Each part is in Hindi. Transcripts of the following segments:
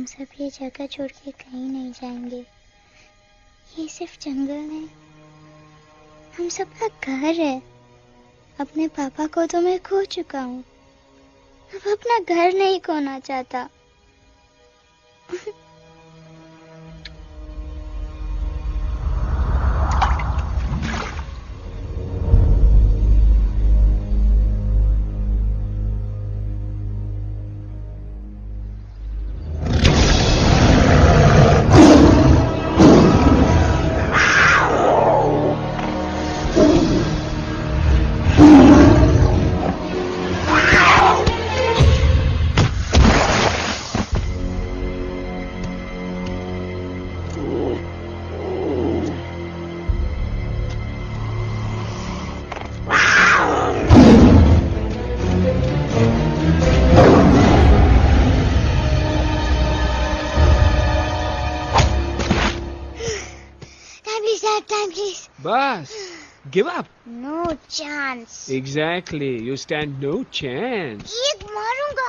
सब ये जगह छोड़ के कहीं नहीं जाएंगे। ये सिर्फ जंगल नहीं, हम सबका घर है। अपने पापा को तो मैं खो चुका हूँ, अब अपना घर नहीं खोना चाहता। Time, please. बस give up. No chance. Exactly, you stand no chance. एक मारूंगा,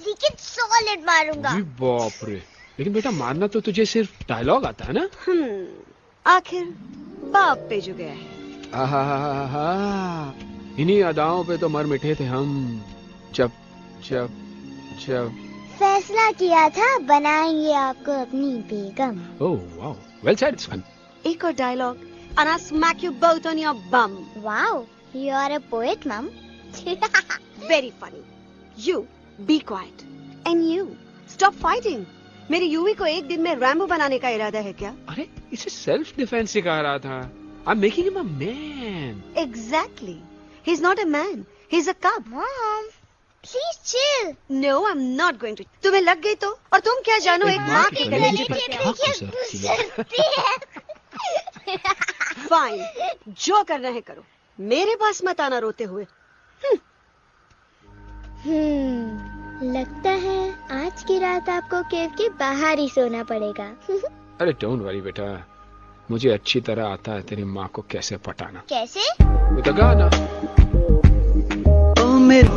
लेकिन solid मारूंगा। जी बाप रे, लेकिन बेटा मारना तो तुझे सिर्फ डायलॉग आता है ना? आखिर बाप पे जो गया है। आहा, इन्हीं अदाओं पे तो मर मिटे थे हम। जब जब जब फैसला किया था बनाएंगे आपको अपनी बेगम। Oh wow, well said, it's fun. एक और dialogue and I'll smack you both on your bum. Wow, you are a poet, Mom. Very funny. You be quiet and you stop fighting. मेरी यूवी को एक दिन में रैम्बो बनाने का इरादा है क्या? अरे इसे सेल्फ डिफेंस सिखा रहा था। I'm making him a man. Exactly. He's not a man. He's a cub. Mom, please chill. No, I'm not going to. तुम्हें लग गई तो? और तुम क्या जानो एक माँ की कलेजी पर क्या? फाइन, जो करना है करो, मेरे पास मत आना रोते हुए। लगता है आज की रात आपको केव के बाहर ही सोना पड़ेगा। अरे डोंट वरी बेटा, मुझे अच्छी तरह आता है तेरी माँ को कैसे पटाना। कैसे? वो तो गाना। ओ मेरे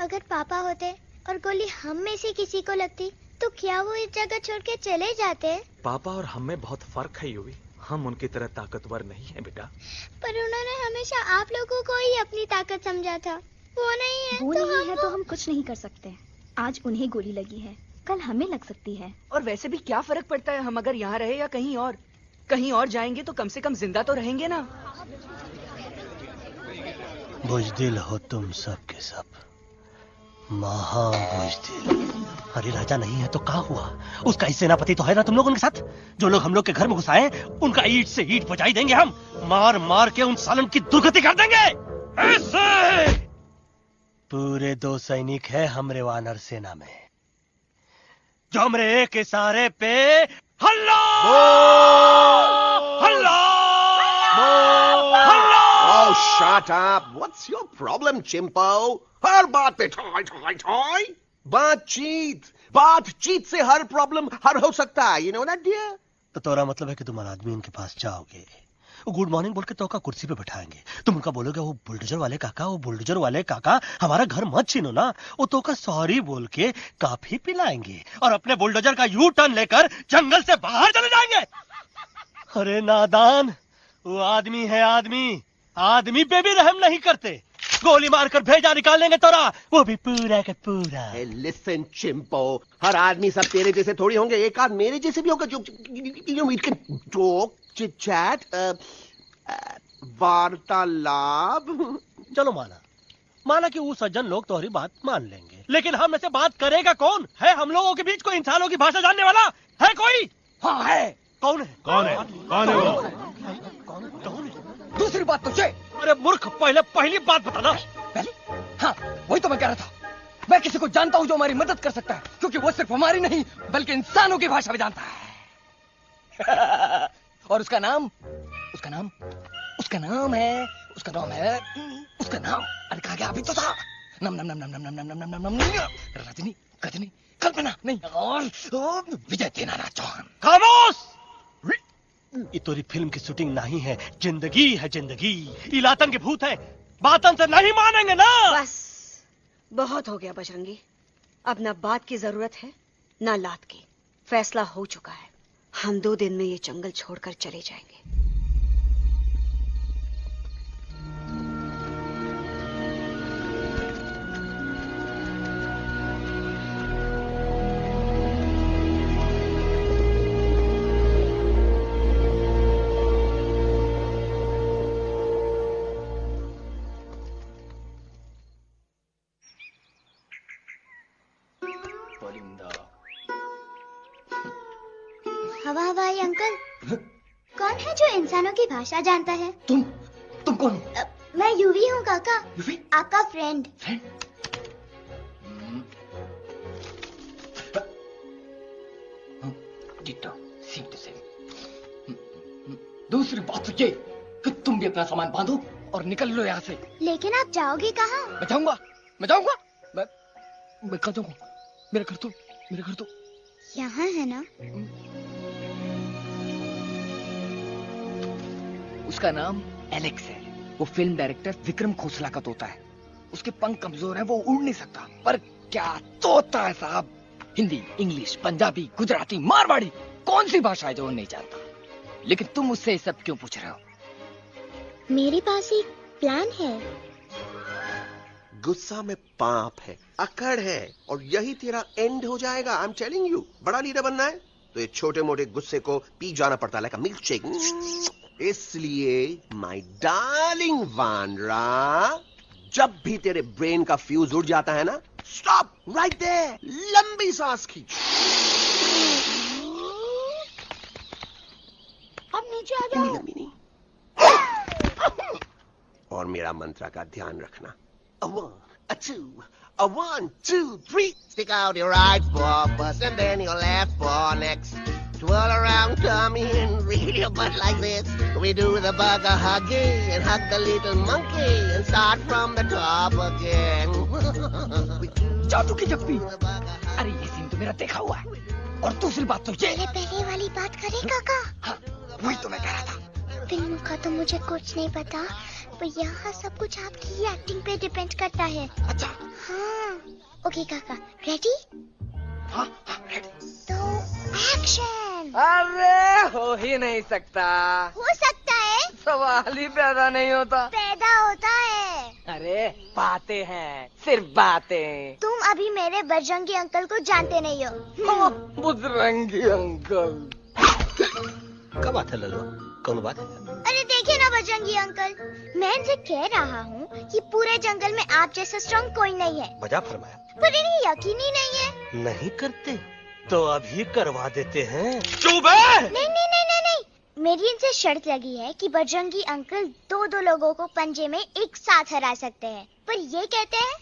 अगर पापा होते और गोली हम में से किसी को लगती तो क्या वो इस जगह छोड़ के चले जाते? पापा और हम में बहुत फर्क है यूवी। हम उनकी तरह ताकतवर नहीं है बेटा। पर उन्होंने हमेशा आप लोगों को ही अपनी ताकत समझा था। वो नहीं है वो तो नहीं है तो हम कुछ नहीं कर सकते। आज उन्हें गोली लगी है, कल हमें लग सकती है। और वैसे भी क्या फर्क पड़ता है हम अगर यहाँ रहे या कहीं और? कहीं और जाएंगे तो कम से कम जिंदा तो रहेंगे ना। बुजदिल हो तुम सब के सब, महा बुजदिल। अरे राजा नहीं है तो क्या हुआ? उसका ही सेनापति तो है ना तुम लोगों के साथ। जो लोग हम लोग के घर में घुस आए उनका ईंट से ईंट बजाई देंगे हम। मार मार के उन सालन की दुर्गति कर देंगे ऐसे। पूरे 2 सैनिक है हमरे वानर सेना में जो हमरे एक इशारे पे हल्ला हल्ला हल्ला। Oh, shut up! What's your problem, Chimpo? हर बात पे ठोय ठोय ठोय। बातचीत से हर प्रॉब्लम हल हो सकता है। You know that, dear? तो तोरा मतलब है कि तुम आदमी उनके पास जाओगे, वो गुड मॉर्निंग बोल के तो का कुर्सी पे बैठाएंगे। तुम उनका बोलोगे वो बुलडोजर वाले काका हमारा घर मत छीनो ना। वो तो का सॉरी बोल के काफी पिलाएंगे और अपने बुलडोजर का यू टर्न लेकर जंगल से बाहर चले जाएंगे। अरे नादान, वो आदमी है आदमी पे भी रहम नहीं करते। गोली मारकर भेजा निकाल लेंगे तोरा, वो भी पूरा का पूरा। Hey, listen, Chimpo. हर आदमी सब तेरे जैसे थोड़ी होंगे। एक आध मेरे जैसे भी होगा जो we can talk, chit chat, वार्तालाप। चलो माना कि वो सज्जन लोग तुम्हारी बात मान लेंगे, लेकिन हम में से बात करेगा कौन? है हम लोगों के बीच कोई इंसानों की भाषा जानने वाला है कोई? हाँ है। कौन है वो? दूसरी बात तुझे। अरे मूर्ख, पहली बात बताना। पहले? हाँ, वही तो मैं कह रहा था। मैं किसी को जानता हूँ जो हमारी मदद कर सकता है, क्योंकि वो सिर्फ हमारी नहीं बल्कि इंसानों की भाषा भी जानता है। और उसका नाम है अरे कहा गया अभी तो था। नम रजनी गजनी कल्पना नहीं और विजय देनाराज चौहान। खामोश! ये तोरी फिल्म की शूटिंग नहीं है, जिंदगी है जिंदगी। इलातन के भूत है, बातन से नहीं मानेंगे ना। बस बहुत हो गया बजरंगी। अब ना बात की जरूरत है ना लात की। फैसला हो चुका है। हम 2 दिन में ये जंगल छोड़कर चले जाएंगे। हवाई अंकल, कौन है जो इंसानों की भाषा जानता है? तुम कौन हो? मैं यूवी हूँ काका, यूवी? आपका फ्रेंड। दूसरी बात तो ये कि तुम भी अपना सामान बांधो और निकल लो यहाँ से। लेकिन आप जाओगे कहाँ? मैं जाऊंगा मैं कहाँ जाऊंगा? मेरा घर तो यहाँ है ना। उसका नाम एलेक्स है। वो फिल्म डायरेक्टर विक्रम खोसला का तोता है। उसके पंख कमजोर हैं, वो उड़ नहीं सकता। पर क्या तोता है साहब। हिंदी, इंग्लिश, पंजाबी, गुजराती, मारवाड़ी, कौन सी भाषा है जो वो नहीं जानता। लेकिन तुम उससे ये सब क्यों पूछ रहे हो? मेरे पास एक प्लान है। गुस्सा में पाप है, अकड़ है, और यही तेरा एंड हो जाएगा। आई एम टेलिंग यू। बड़ा लीडर बनना है तो ये छोटे मोटे गुस्से को पी जाना पड़ता है, लाइक अ मिल्क शेक। इसलिए माय डार्लिंग वानरा, जब भी तेरे ब्रेन का फ्यूज उड़ जाता है ना, स्टॉप राइट देयर, लंबी सांस खींच। अब नीचे आ जाओ। लंबी नहीं। और मेरा मंत्र का ध्यान रखना। A 1, a 2, a 1, 2, 3. Stick out your right paw first and then your left paw next. Twirl around, tummy, and reel your butt like this. We do the bugger huggy and hug the little monkey and start from the top again. जादू की जप्पी। अरे ये सीन तो मेरा देखा हुआ है। और दूसरी बात तो ये। पहले वाली बात करें काका? हाँ, वही तो मैं कह रहा था। फिल्म का तो मुझे कुछ नहीं पता, पर यहाँ सब कुछ आपकी ही एक्टिंग पे डिपेंड करता है। अच्छा। हाँ। ओके काका, रेडी? हाँ रेडी। तो एक्शन। अरे हो ही नहीं सकता। हो सकता है। सवाल ही पैदा नहीं होता। पैदा होता है। अरे बातें हैं, सिर्फ बातें। तुम अभी मेरे बजरंगी अंकल को जानते नहीं हो। बजरंगी अंकल। क्या बात है ललुआ, कौन बात है? अरे देखिए ना बजरंगी अंकल, मैं इनसे कह रहा हूँ कि पूरे जंगल में आप जैसा स्ट्रॉन्ग कोई नहीं है। बजा फरमाया। पर इन्हें यकीन ही नहीं है। नहीं करते तो अभी करवा देते हैं। चुप है। नहीं नहीं नहीं नहीं नहीं, मेरी इनसे शर्त लगी है कि बजरंगी अंकल दो लोगों को पंजे में एक साथ हरा सकते हैं। पर ये कहते हैं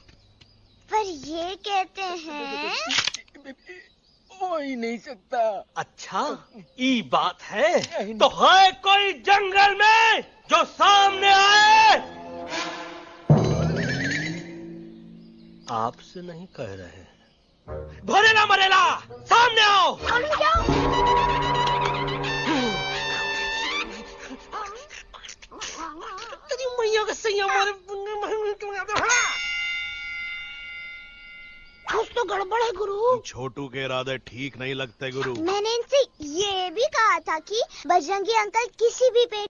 हो ही नहीं सकता। अच्छा ये बात है तो है कोई जंगल में जो सामने आए? आपसे नहीं कह रहे, भरेला मरेला सामने आओ। मैया का सही हमारे कुछ तो गड़बड़ है गुरु। छोटू के इरादे ठीक नहीं लगते गुरु। मैंने इनसे ये भी कहा था कि बजरंगी अंकल किसी भी पेड़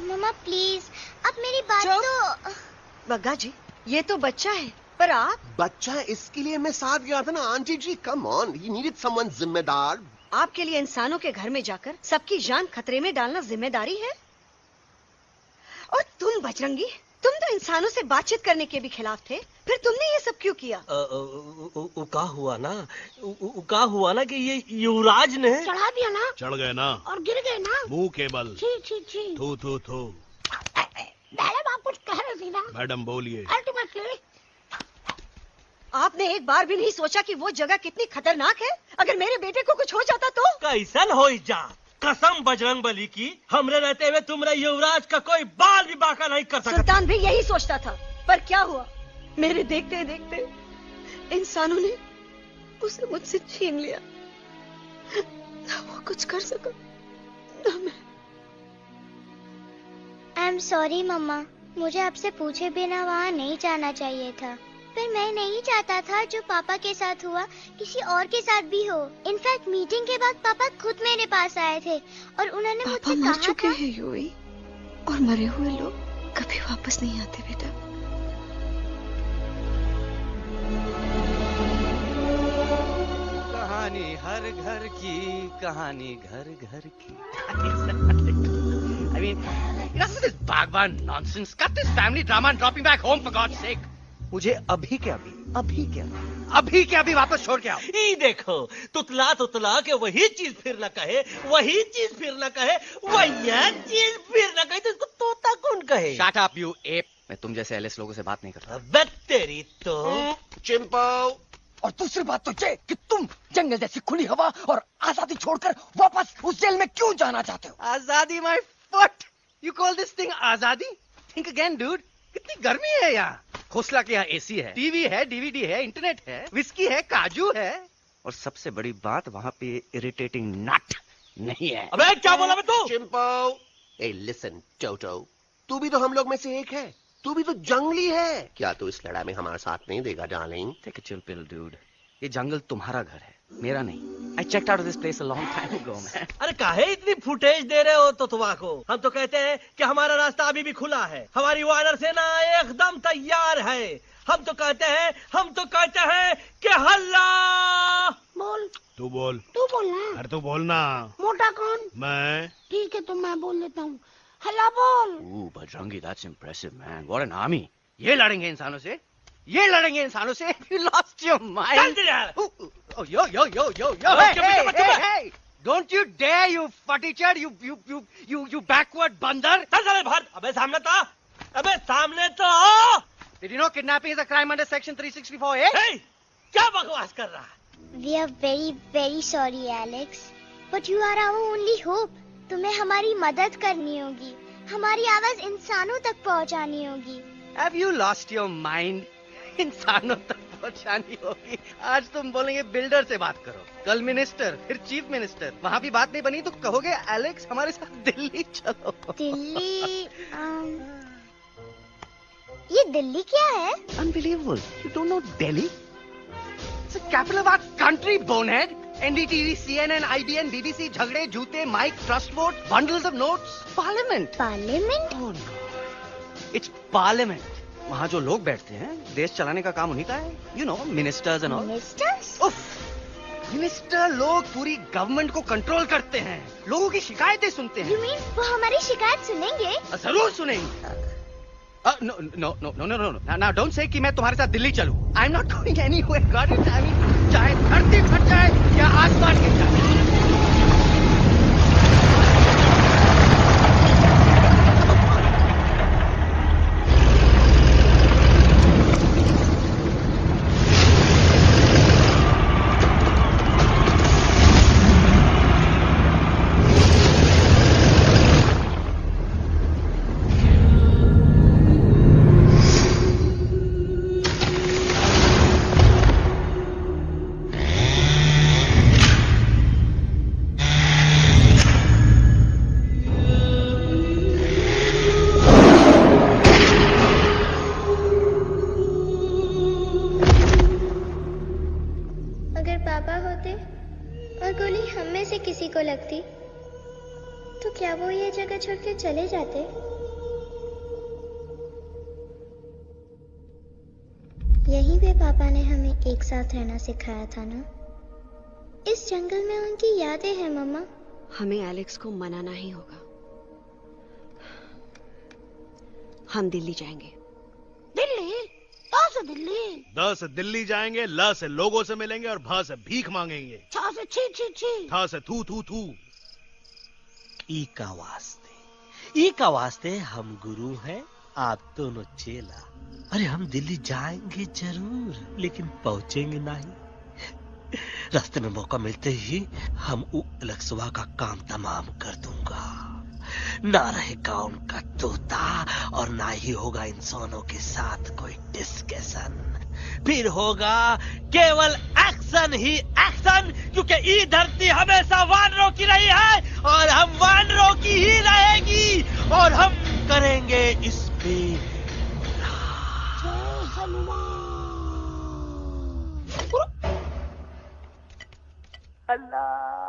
मम्मा प्लीज, अब मेरी बात चुप। तो। बग्गा जी, ये तो बच्चा है, पर आप बच्चा है इसके लिए मैं साथ गया था ना aunty ji. Come on, he needed someone जिम्मेदार। आपके लिए इंसानों के घर में जाकर सबकी जान खतरे में डालना जिम्मेदारी है। और तुम बजरंगी, तुम तो इंसानों से बातचीत करने के भी खिलाफ थे, फिर तुमने ये सब क्यों किया? का हुआ ना कि ये युवराज ने चढ़ा दिया ना चढ़ गए ना और गिर गए ना। मुंह के बल। छी छी छी। थू थू थू। मैडम आप कुछ कह रही थी ना। मैडम बोलिए। अल्टीमेटली आपने एक बार भी नहीं सोचा कि वो जगह कितनी खतरनाक है? अगर मेरे बेटे को कुछ हो जाता तो? कैसन हो जा, कसम बजरंग बली की, हमरे रहते हुए तुमरे युवराज का कोई बाल भी बाका नहीं कर सकता। सुल्तान भी यही सोचता था, पर क्या हुआ? मेरे देखते देखते इंसानों ने उसे मुझसे छीन लिया। ना वो कुछ कर सका, ना मैं। आई एम सॉरी मम्मा, मुझे आपसे पूछे बिना वहाँ नहीं जाना चाहिए था, पर मैं नहीं चाहता था जो पापा के साथ हुआ किसी और के साथ भी हो। इनफैक्ट मीटिंग के बाद पापा खुद मेरे पास आए थे और उन्होंने पापा मुझसे मर कहा चुके था हैं यूवी, और मरे हुए लोग कभी वापस नहीं आते बेटा। कहानी हर घर की, कहानी घर घर की। I mean, enough of this Bhagwan nonsense. Cut this family drama and drop me back home for God's sake. मुझे अभी के अभी वापस छोड़ के आओ। ये देखो, तुतला तुतला के वही चीज फिर न कहे, वही चीज फिर न कहे, वही चीज फिर न कहे, तो इसको तोता कौन कहे? Shut up, you ape. मैं तुम जैसे एलिस लोगों से बात नहीं करता। अबे तेरी तो। चिंपो। और दूसरी बात तो ये कि तुम जंगल जैसी खुली हवा और आजादी छोड़कर वापस उस जेल में क्यों जाना चाहते हो? आजादी my foot. You call this thing आजादी? Think again, dude. कितनी गर्मी है यहाँ। खोसला के यहाँ एसी है, टीवी है, डीवीडी है, इंटरनेट है, विस्की है, काजू है, और सबसे बड़ी बात वहाँ पे इरिटेटिंग नट नहीं है। अबे क्या बोला बे तू? चिंपो। ए लिसन टोटो, तू भी तो हम लोग में से एक है, तू भी तो जंगली है। क्या तू इस लड़ाई में हमारा साथ नहीं देगा darling? Take a chill pill, dude. ये जंगल तुम्हारा घर है, मेरा नहीं। I checked out of this place a long time ago, man. अरे काहे इतनी फुटेज दे रहे हो तुतवा को? हम तो कहते हैं कि हमारा रास्ता अभी भी खुला है, हमारी वानर सेना एकदम तैयार है। हम तो कहते हैं कि हल्ला। बोल। तू बोल। तू बोलना। अरे तू बोलना। मोटा कौन? मैं। ठीक है तो मैं बोल लेता हूँ। हल्ला बोल। Ooh, Bajrangi, that's impressive, man. What an army. ये लड़ेंगे इंसानों से? ये लड़ेंगे इंसानों से? You lost your mind. Oh, yo. Hey. Don't you dare, you futichard, you backward बंदर. चल चल बाहर। अबे सामने तो आओ। Did you know kidnapping is a crime under section 364A? Hey, क्या बकवास कर रहा है? We are very very sorry Alex, but you are our only hope. तुम्हें हमारी मदद करनी होगी, हमारी आवाज इंसानों तक पहुंचानी होगी। Have you lost your mind? इंसानों तक पहुंचानी होगी। आज तुम बोलेंगे बिल्डर से बात करो, कल मिनिस्टर, फिर चीफ मिनिस्टर, वहाँ भी बात नहीं बनी तो कहोगे एलेक्स हमारे साथ दिल्ली चलो। दिल्ली ये दिल्ली क्या है? Unbelievable. You don't know Delhi? It's the capital of our country, bonehead. NDTV, CNN, IBN, BBC, झगड़े, जूते, mike, trust vote, bundles of notes, parliament. Parliament? Oh no. It's parliament. वहाँ जो लोग बैठते हैं, देश चलाने का काम उन्हीं का है। You know, ministers and all. Ministers? उफ, मिनिस्टर लोग पूरी गवर्नमेंट को कंट्रोल करते हैं, लोगों की शिकायतें सुनते हैं। You mean वो हमारी शिकायत सुनेंगे? जरूर सुनेंगे। No. Now don't say कि मैं तुम्हारे साथ दिल्ली चलूं. I'm not going anywhere. God, I mean, चाहे धरती फट जाए या आसमान गिर जाए। गोली हम में से किसी को लगती तो क्या वो ये जगह छोड़ के चले जाते? यहीं पे पापा ने हमें एक साथ रहना सिखाया था ना। इस जंगल में उनकी यादें हैं मम्मा। हमें एलेक्स को मनाना ही होगा। हम दिल्ली जाएंगे। दिल्ली? कहाँ से दिल्ली? द से दिल्ली जाएंगे, ल से लोगों से मिलेंगे और भ से भीख मांगेंगे, छ से छी छी छी, थ से थू थू थू। ई का वास्ते हम गुरु हैं, आप दोनों चेला। अरे हम दिल्ली जाएंगे जरूर, लेकिन पहुंचेंगे नहीं। रास्ते में मौका मिलते ही हम अलक्सवा का काम तमाम कर दूंगा। ना रहेगा उनका तोता और ना ही होगा इंसानों के साथ कोई डिस्कशन। फिर होगा केवल एक्शन ही एक्शन, क्योंकि ये धरती हमेशा वानरों की रही है और हम वानरों की ही रहेगी और हम करेंगे इस पे जय हनुमान। अल्लाह।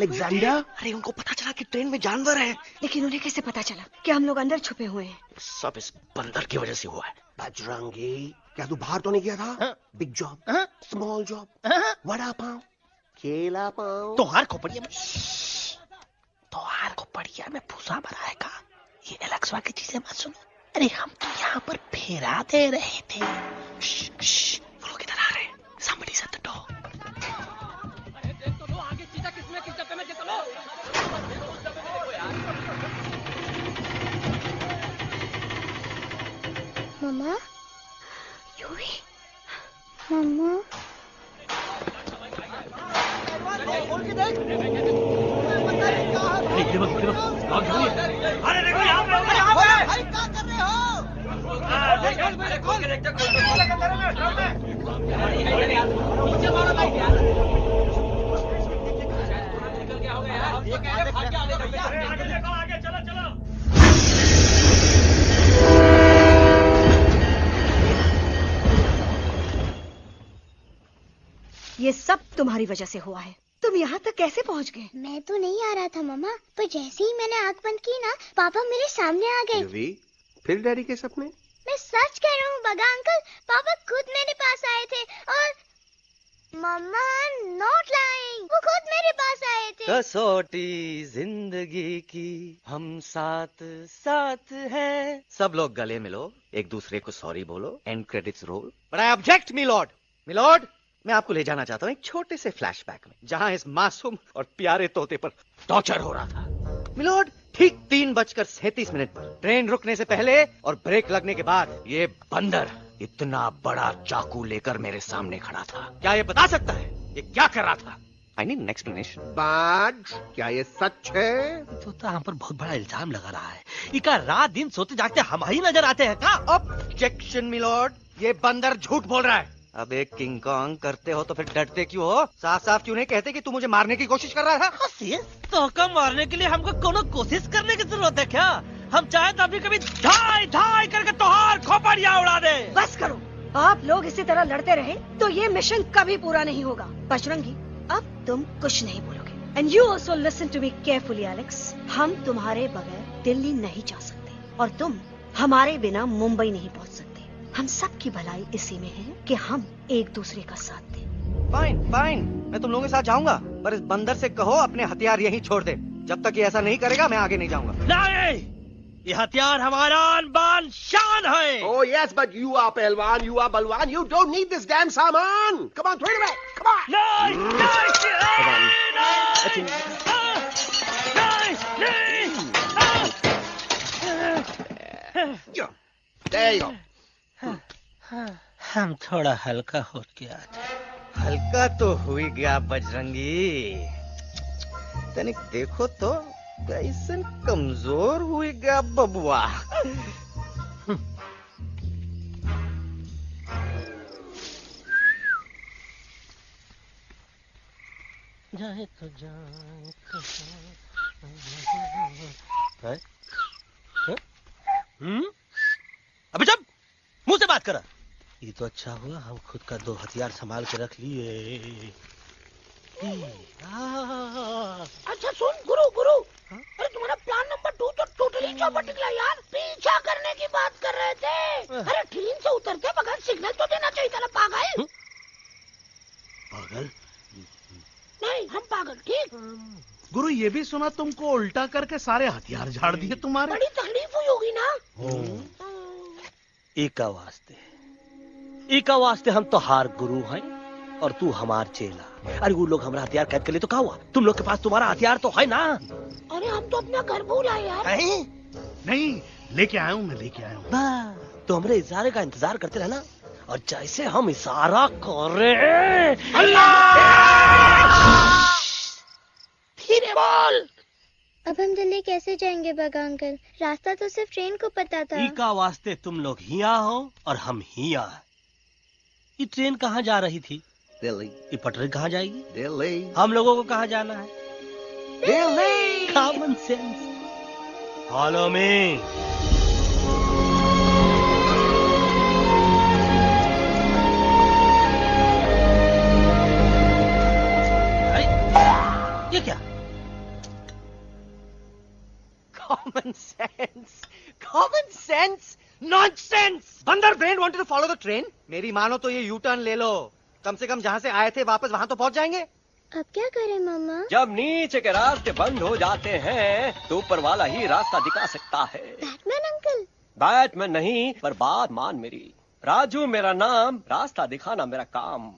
अलेक्जेंडर? अरे उनको पता चला कि ट्रेन में जानवर है, लेकिन उन्हें कैसे पता चला कि हम लोग अंदर छुपे हुए हैं? सब इस बंदर की वजह से हुआ है। बजरंगी, क्या तू बाहर तो नहीं गया था? Big job, small job, vada pav, केला पाव। तोहार खोपड़िया में भूसा भराएगा। ये एलेक्सा की चीजें मत सुनो। अरे हम तो यहाँ पर फेरा दे रहे थे। वो लोग इधर आ रहे हैं। Somebody shut the door. मम्मा, मम्मा, अरे देखो यहाँ पे, भाई क्या कर रहे हो? ये सब तुम्हारी वजह से हुआ है। तुम यहाँ तक कैसे पहुँच गए? मैं तो नहीं आ रहा था मम्मा, पर जैसे ही मैंने आंख बंद की ना, पापा मेरे सामने आ गए। युवी, फिर डैडी के सपने? मैं सच कह रहा हूँ बगा अंकल, पापा खुद मेरे पास आए थे और मम्मा नॉट लाइंग, वो खुद मेरे पास आए थे। कसौटी जिंदगी की हम साथ साथ हैं। सब लोग गले मिलो, एक दूसरे को सॉरी बोलो, and credits roll. But I object milord. Milord, मैं आपको ले जाना चाहता हूँ एक छोटे से फ्लैशबैक में, जहाँ इस मासूम और प्यारे तोते पर टॉर्चर हो रहा था। मिलॉर्ड, ठीक 3:37 पर ट्रेन रुकने से पहले और ब्रेक लगने के बाद ये बंदर इतना बड़ा चाकू लेकर मेरे सामने खड़ा था। क्या ये बता सकता है ये क्या कर रहा था? I need an explanation. बाज, क्या ये सच है? तो हम पर बहुत बड़ा इल्जाम लगा रहा है। इका रात दिन सोते जागते हम ही नजर आते हैं का? ऑब्जेक्शन मिलॉर्ड, ये बंदर झूठ बोल रहा है। अब एक किंग कॉन्ग करते हो तो फिर डरते क्यों हो? साफ साफ क्यों नहीं कहते कि तू मुझे मारने की कोशिश कर रहा था? तो का मारने के लिए हमको कोनो कोशिश करने की जरूरत है क्या? हम चाहे तो अभी कभी धाई धाई करके तोहार खोपड़िया उड़ा दे। बस करो, आप लोग इसी तरह लड़ते रहे तो ये मिशन कभी पूरा नहीं होगा। बजरंगी, अब तुम कुछ नहीं बोलोगे। And you also listen to me carefully Alex. हम तुम्हारे बगैर दिल्ली नहीं जा सकते और तुम हमारे बिना मुंबई नहीं पहुंच सकते। हम सब की भलाई इसी में है कि हम एक दूसरे का साथ दें। फाइन फाइन, मैं तुम लोगों के साथ जाऊंगा, पर इस बंदर से कहो अपने हथियार यहीं छोड़ दे। जब तक ये ऐसा नहीं करेगा मैं आगे नहीं जाऊंगा। नहीं, ये हथियार हमारा आन-बान शान है। Oh yes, but you are पहलवान, you are बलवान, you don't need this damn सामान. Come on, throw it away. Come on. There you go. हम थोड़ा हल्का हो गया। हल्का तो हुई गया बजरंगी, तनिक देखो तो कैसन कमजोर हुई गया बबुआ। जाए तो जाए अबे जब मुंह से बात करा। ये तो अच्छा हुआ हम खुद का 2 हथियार संभाल के रख लिए। अच्छा सुन गुरु, अरे तुम्हारा प्लान नंबर 2 तो टोटली चौपट निकला यार। पीछा करने की बात कर रहे थे। अरे ट्रेन से उतरते बगैर सिग्नल तो देना चाहिए था ना पागल। पागल? नहीं, हम पागल, ठीक। गुरु, ये भी सुना तुमको उल्टा करके सारे हथियार झाड़ दिए तुम्हारे। बड़ी तकलीफ हुई होगी ना। इका वास्ते हम तो हार गुरु हैं और तू हमार चेला। अरे वो लोग हमारा हथियार कैद कर ले तो क्या हुआ? तुम लोग के पास तुम्हारा हथियार तो है ना। अरे हम तो अपना घर भूल आए यार। नहीं, लेके आया हूँ, मैं लेके आया हूँ। तो हमारे इशारे का इंतजार करते रहना और जैसे हम इशारा कर रहे धीरे बोल। अब हम दिल्ली कैसे जाएंगे बगा अंकल? रास्ता तो सिर्फ ट्रेन को पता था। इका वास्ते तुम लोग हिया हो और हम हिया। ये ट्रेन कहाँ जा रही थी? दिल्ली। ये पटरी कहाँ जाएगी? दिल्ली। हम लोगों को कहाँ जाना है? Delhi. Common sense. Follow me. ये क्या? Common sense. Common sense. Nonsense. बंदर brain wanted to follow the train. मेरी मानो तो ये यू टर्न ले लो. कम से कम जहाँ से आए थे वापस वहाँ तो पहुँच जाएंगे. अब क्या करें मामा? जब नीचे के रास्ते बंद हो जाते हैं तो ऊपर वाला ही रास्ता दिखा सकता है. Batman uncle. बैटमैन नहीं, पर बात मान मेरी. राजू मेरा नाम, रास्ता दिखाना मेरा काम.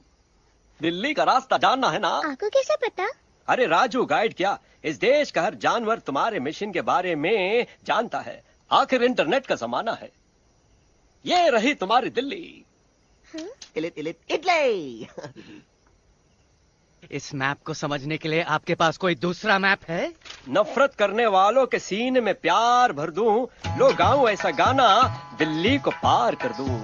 दिल्ली का रास्ता जानना है ना? आपको कैसे पता? अरे राजू गाइड क्या, इस देश का हर जानवर तुम्हारे मिशन के बारे में जानता है. आखिर इंटरनेट का जमाना है. ये रही तुम्हारी दिल्ली. इटली. इस मैप को समझने के लिए आपके पास कोई दूसरा मैप है? नफरत करने वालों के सीने में प्यार भर दूं, लो गाऊं ऐसा गाना, दिल्ली को पार कर दूं.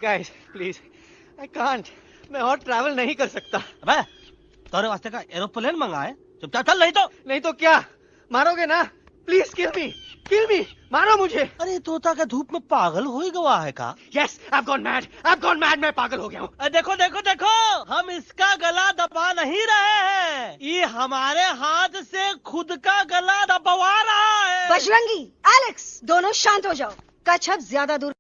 Guys, please. I can't. मैं और ट्रैवल नहीं कर सकता. अबे, तोरे वास्ते का एरोप्लेन मंगाए? चुपचाप चल, नहीं तो क्या? मारोगे ना? प्लीज किल मी, मारो मुझे. अरे तोता का धूप में पागल हो ही गवा है का? Yes, I've gone mad, मैं पागल हो गया हूँ. देखो, हम इसका गला दबा नहीं रहे हैं. ये हमारे हाथ से खुद का गला दबवा रहा है. बजरंगी, एलेक्स, दोनों शांत हो जाओ. कच्छप ज्यादा दूर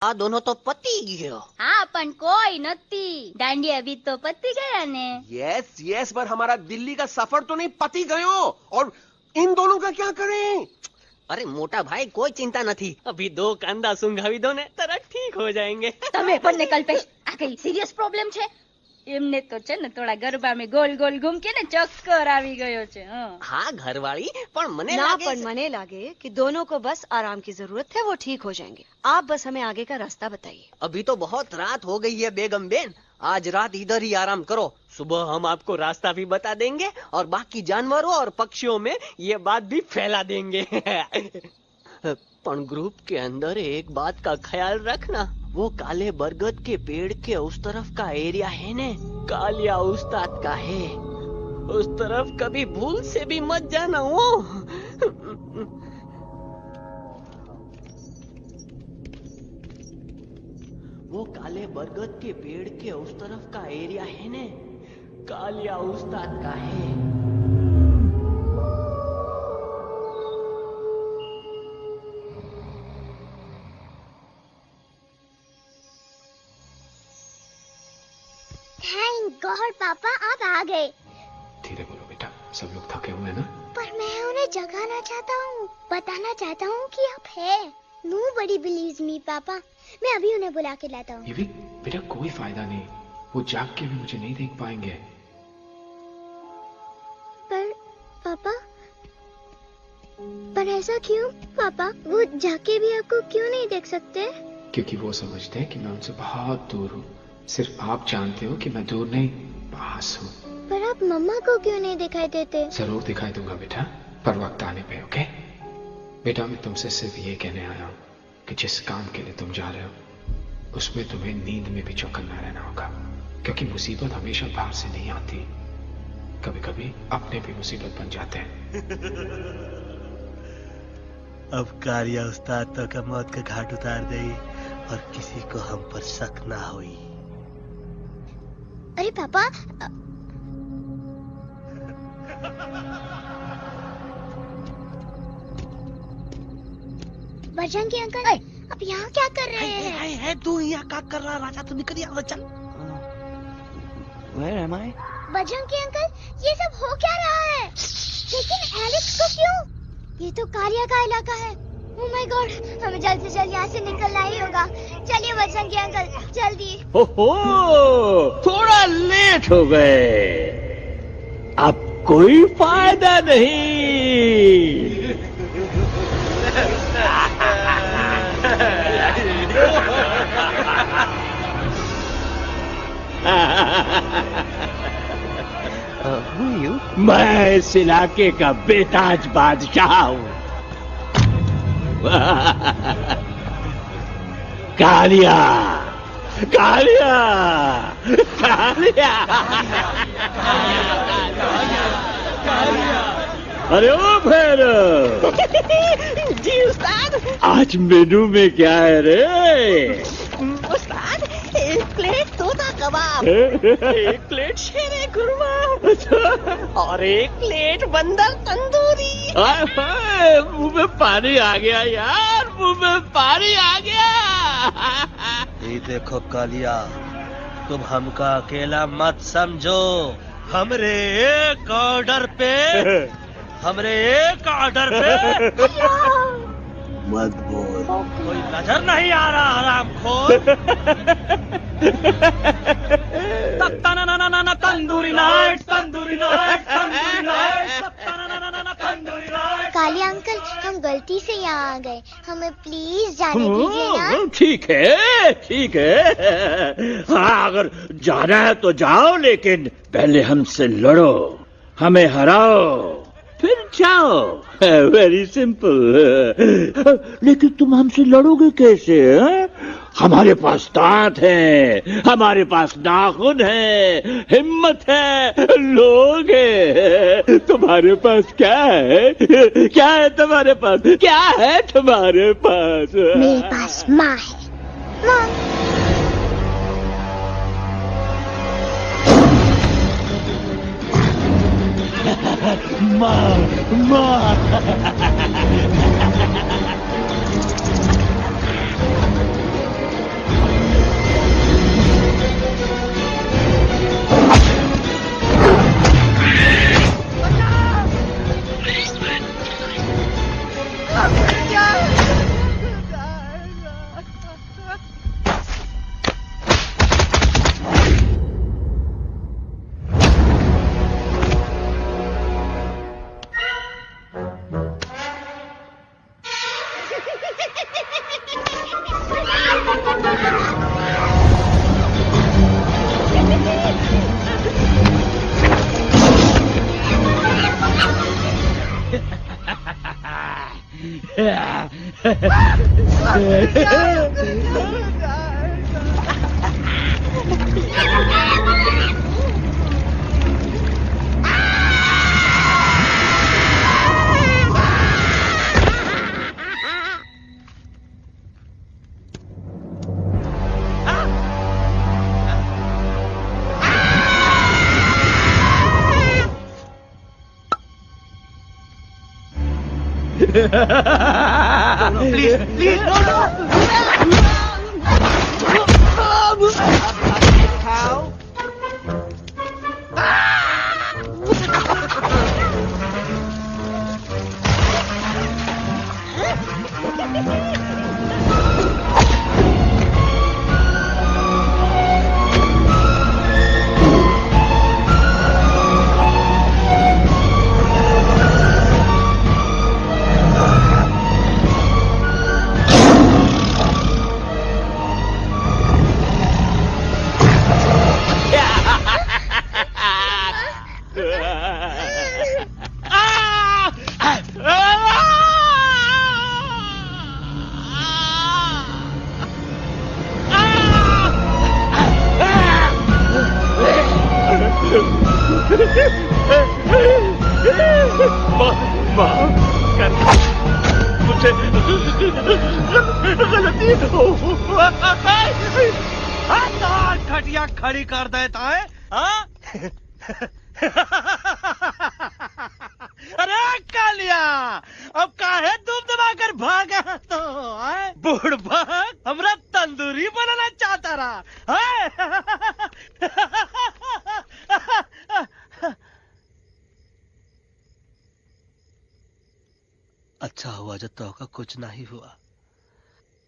આ દોનો તો પતી ગયો. હા પણ કોઈ નથી. દાંડિયા भी तो पती गया ने. यस यस, पर हमारा दिल्ली का सफर तो नहीं पति गयो. और इन दोनों का क्या करें? अरे मोटा भाई कोई चिंता नहीं, अभी 2 कांदा सुंघावी दो ने तरत ठीक हो जाएंगे. તમે પણ ને કલ્પેશ આ કઈ સિરિયસ પ્રોબ્લેમ છે? એમને તો છે ને થોડા ગરબામાં ગોલ ગોલ ઘૂમ કે ને ચક્કર આવી ગયો છે. हाँ घरवाली, पर मने ना लागे पर मने लागे कि दोनों को बस आराम की जरूरत है, वो ठीक हो जाएंगे. आप बस हमें आगे का रास्ता बताइए. अभी तो बहुत रात हो गई है बेगम बेन, आज रात इधर ही आराम करो. सुबह हम आपको रास्ता भी बता देंगे और बाकी जानवरों और पक्षियों में ये बात भी फैला देंगे. पर ग्रुप के अंदर एक बात का ख्याल रखना, वो काले बरगद के पेड़ के उस तरफ का एरिया है ने कालिया उस्ताद का है, उस तरफ कभी भूल से भी मत जाना. वो काले बरगद के पेड़ के उस तरफ का एरिया है ने कालिया उस्ताद का है. थैंक गॉड पापा आप आ गए. धीरे बोलो बेटा, सब लोग थके हुए हैं ना. पर मैं उन्हें जगाना चाहता हूँ, बताना चाहता हूँ कि आप है. Nobody believes me पापा. मैं अभी उन्हें बुला के लाता हूँ. ये भी बेटा कोई फायदा नहीं, वो जाग के भी मुझे नहीं देख पाएंगे. पर ऐसा क्यों पापा? वो जाके भी आपको क्यों नहीं देख सकते? क्योंकि वो समझते हैं कि मैं उनसे बहुत दूर हूँ. सिर्फ आप जानते हो कि मैं दूर नहीं, पास हूँ. पर आप मम्मा को क्यों नहीं दिखाई देते? जरूर दिखाई दूंगा बेटा, पर वक्त आने पे. ओके बेटा, मैं तुमसे सिर्फ ये कहने आया हूँ कि जिस काम के लिए तुम जा रहे हो उसमें तुम्हें नींद में भी चौकन्ना रहना होगा, क्योंकि मुसीबत हमेशा बाहर से नहीं आती, कभी कभी अपने भी मुसीबत बन जाते हैं. अब कालिया उस्ताद तो का मौत का घाट उतार दे और किसी को हम पर शक ना हुई. अरे पापा बजरंगी अंकल, अब यहाँ क्या कर रहे हैं? है तू यहाँ क्या कर रहा? राजा तू निकल यहाँ, चल. Where am I? Bajrangi uncle, ये सब हो क्या रहा है? लेकिन एलेक्स को क्यों? ये तो कालिया का इलाका है. ओह माय गॉड, हमें जल्द से जल्द यहाँ से निकलना ही होगा. चलिए बजरंगी अंकल, जल्दी. ओहो, थोड़ा लेट हो गए. अब कोई फायदा नहीं. मैं इस इलाके का बेताज बादशाह हूँ. कालिया, कालिया, कालिया. अरे ओ भैरव. जी उस्ताद. आज मेनू में क्या है रे? उस्ताद, 1 प्लेट तोता कबाब, 1 प्लेट शेरे खुरमा और 1 प्लेट बंदर तंदूरी. मुंह में पानी आ गया यार, मुंह में पानी आ गया. ये देखो कालिया, तुम हमका अकेला मत समझो. हमरे एक ऑर्डर पे मत बोल. कोई नजर नहीं आ रहा हरामखोर. Tandoori night, tandoori night, tandoori night, tandoori night. Kalia uncle, हम गलती से यहाँ आ गए, हमें प्लीज जाने दीजिए ना. ठीक है, ठीक है. हाँ, अगर जाना है तो जाओ, लेकिन पहले हमसे लड़ो, हमें हराओ, फिर जाओ. Very simple. लेकिन तुम हमसे लड़ोगे कैसे? हमारे पास दांत है, हमारे पास नाखून है, हिम्मत है, लोग है. तुम्हारे पास क्या है? क्या है तुम्हारे पास? क्या है तुम्हारे पास? मेरे पास माँ है. माँ, माँ. प्लीज प्लीज नो गलती खटिया खड़ी कर देता है अरे कालिया अब काहे तुम दबाकर भागा तो बुढ़बा हमरा तंदूरी बनाना चाहता रहा अच्छा हुआ जब तोहका कुछ नहीं हुआ।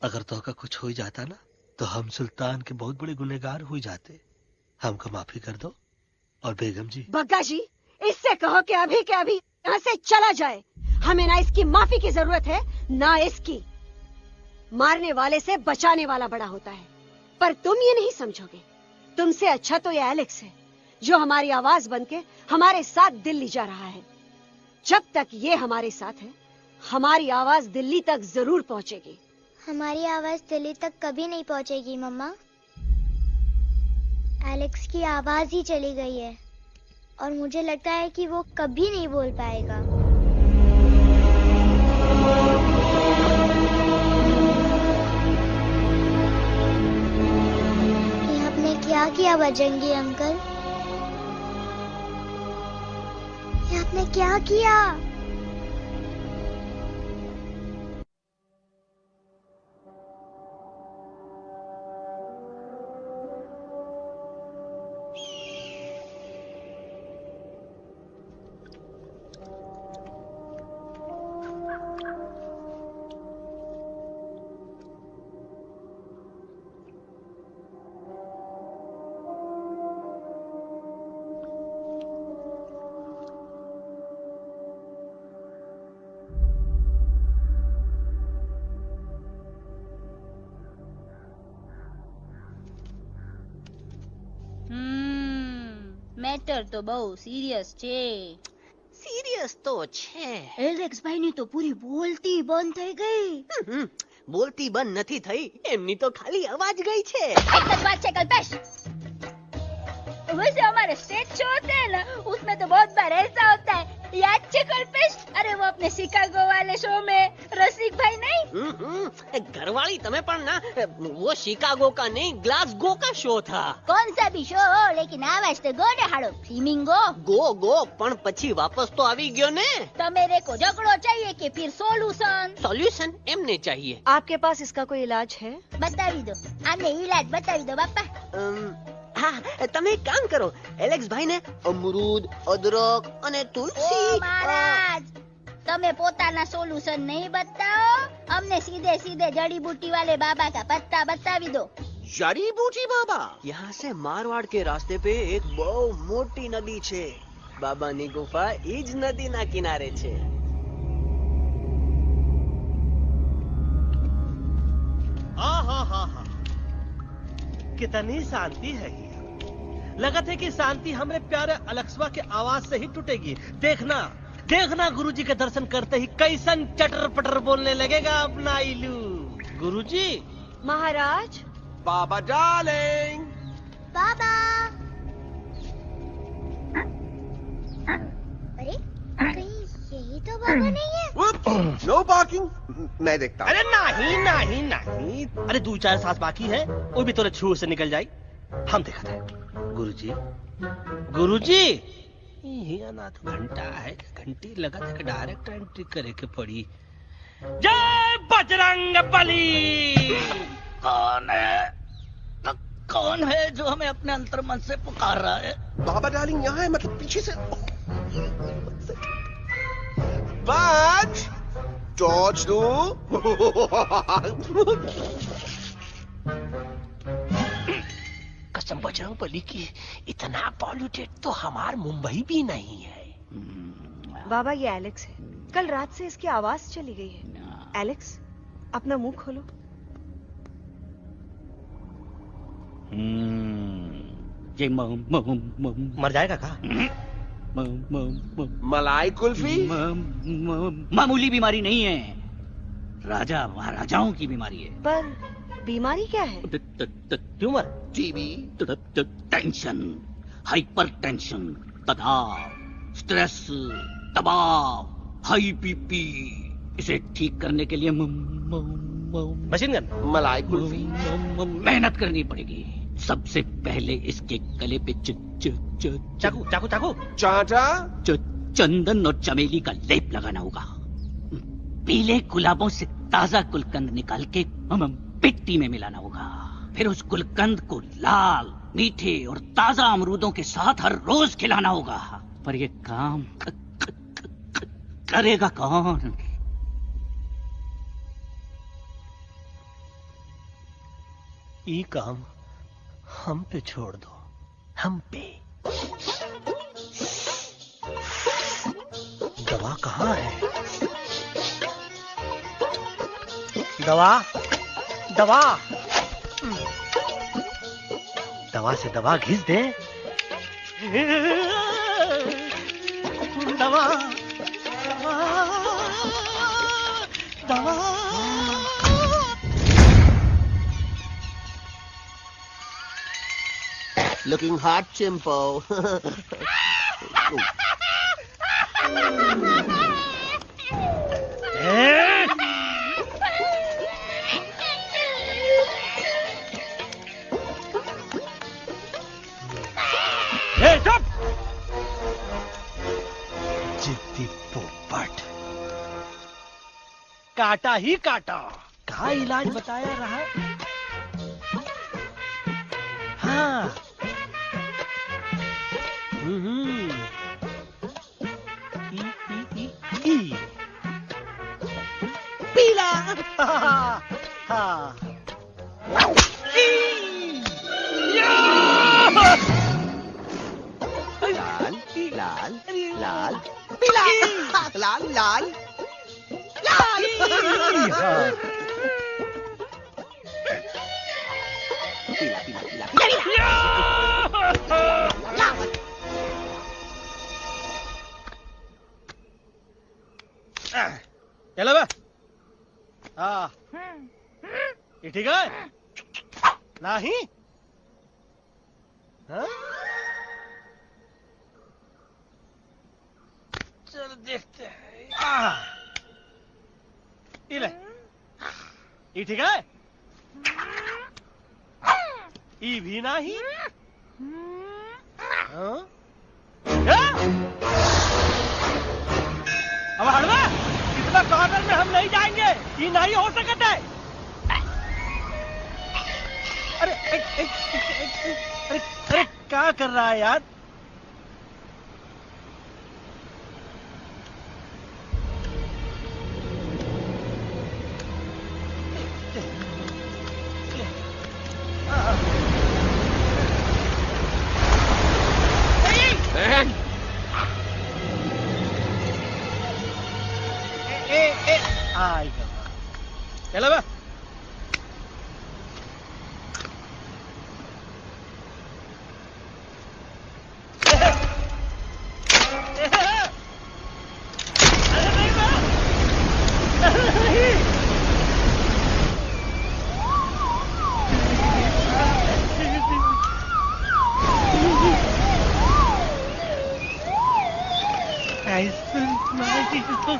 अगर तोहका कुछ हो जाता ना तो हम सुल्तान के बहुत बड़े गुनहगार हो जाते। हमको माफी कर दो। और बेगम जी, बग्गा जी, इससे कहो कि अभी के अभी यहाँ से चला जाए। हमें ना इसकी माफी की जरूरत है ना इसकी। मारने वाले से बचाने वाला बड़ा होता है, पर तुम ये नहीं समझोगे। तुमसे अच्छा तो ये एलेक्स है जो हमारी आवाज बनके हमारे साथ दिल्ली जा रहा है। जब तक ये हमारे साथ है हमारी आवाज दिल्ली तक जरूर पहुंचेगी। हमारी आवाज दिल्ली तक कभी नहीं पहुंचेगी मम्मा। एलेक्स की आवाज ही चली गई है और मुझे लगता है कि वो कभी नहीं बोल पाएगा। ये आपने क्या किया बजरंगी अंकल? ये आपने क्या किया? મેટર તો બહુ સિરિયસ છે. સિરિયસ તો છે. એલેક્સ ભાઈ ની તો પૂરી બોલતી બંધ થઈ ગઈ. બોલતી બંધ નથી થઈ, એમની તો ખાલી અવાજ ગઈ છે. એક જ વાત છે કલ્પેશ, वैसे हमारे स्टेज शो होते हैं ना उसमें तो बहुत बार ऐसा होता है, याद है कल्पेश? अरे वो अपने शिकागो वाले शो में रसिक भाई नहीं? घरवाली तुम्हें पण ना, वो शिकागो का नहीं ग्लासगो का शो था. कौन सा भी शो हो लेकिन आवाज तो गो ने हाड़ो फ्लेमिंगो गो पण પછી વાપસ તો આવી ગયો ને. तो मेरे को झगड़ो चाहिए कि फिर सॉल्यूशन एमने चाहिए. आपके पास इसका कोई इलाज है? बतावी दो, आने इलाज बतावी दो बापा. हाँ, તમે એક કામ કરો, એલેક્સ ભાઈ ને અમરૂદ, અદરક અને તુલસી. ओ महाराज, તમે પોતાના સોલ્યુશન नहीं बताओ, हमने सीधे सीधे जड़ी बूटी वाले बाबा का पत्ता बतावी दो. जड़ी बूटी बाबा? यहाँ से मारवाड़ के रास्ते पे एक बहु मोटी नदी छे. बाबानी गुफा इज नदी ना किनारे छे. कितनी शांति है यहाँ। लगत है कि शांति हमरे प्यारे अलेक्सवा के आवाज से ही टूटेगी। देखना देखना गुरुजी के दर्शन करते ही कैसन चटर पटर बोलने लगेगा अपना इलू। गुरुजी। महाराज। बाबा डार्लिंग। बाबा। अरे कहीं यही तो बाबा नहीं है। No parking. मैं देखता हूँ। अरे नहीं नहीं नहीं, अरे 2-4 सांस बाकी है, वो भी तो छू से निकल जाए। हम देखा था। गुरुजी गुरुजी ये ना तो घंटा है, घंटी लगा था कि डायरेक्ट एंट्री करे के पड़ी। जय बजरंग बली। कौन है जो हमें अपने अंतर्मन से पुकार रहा है? बाबा डार्लिंग यहाँ है, मतलब पीछे से। बच टॉर्च दो। कसम बजरंग बली की, इतना पॉल्यूटेड तो हमार मुंबई भी नहीं है। बाबा ये एलेक्स है, कल रात से इसकी आवाज चली गई है। एलेक्स अपना मुंह खोलो। ये मर जाएगा का? मलाई कुल्फी? मामूली बीमारी नहीं है, राजा महाराजाओं की बीमारी है। पर बीमारी क्या है? Tumour, TB, tension, hyper tension, तनाव, स्ट्रेस, दबाव, हाई बीपी। इसे ठीक करने के लिए मशीन गन, मलाई कुल्फी, मेहनत करनी पड़ेगी। सबसे पहले इसके गले पे चाकू चाकू चाकू चाटा, चंदन और चमेली का लेप लगाना होगा। पीले गुलाबों से ताजा गुलकंद निकाल के मिट्टी में मिलाना होगा। फिर उस गुलकंद को लाल, मीठे और ताजा अमरूदों के साथ हर रोज खिलाना होगा। पर ये काम करेगा कौन? ये काम हम पे छोड़ दो, हम पे। दवा कहाँ है? दवा दवा दवा से दवा घिस दे। दवा दवा। Looking hot, Chimpo. जिद्दी पोपट, काटा ही काटा। कहाँ इलाज बताया रहा? हाँ। पीला। हाँ। लाल लाल लाल पीला, लाल लाल लाल। पीला पीला पीला पीला। चलो बा। हाँ, ये ठीक है? नहीं? हाँ? चल देखते हैं। ये ले, ये ठीक है? ये भी नहीं? हाँ? अब हड़वा, इतना कॉर्नर में हम नहीं जाएंगे, ये नहीं हो सकता है। अरे अरे क्या कर रहा है यार? चलो बा।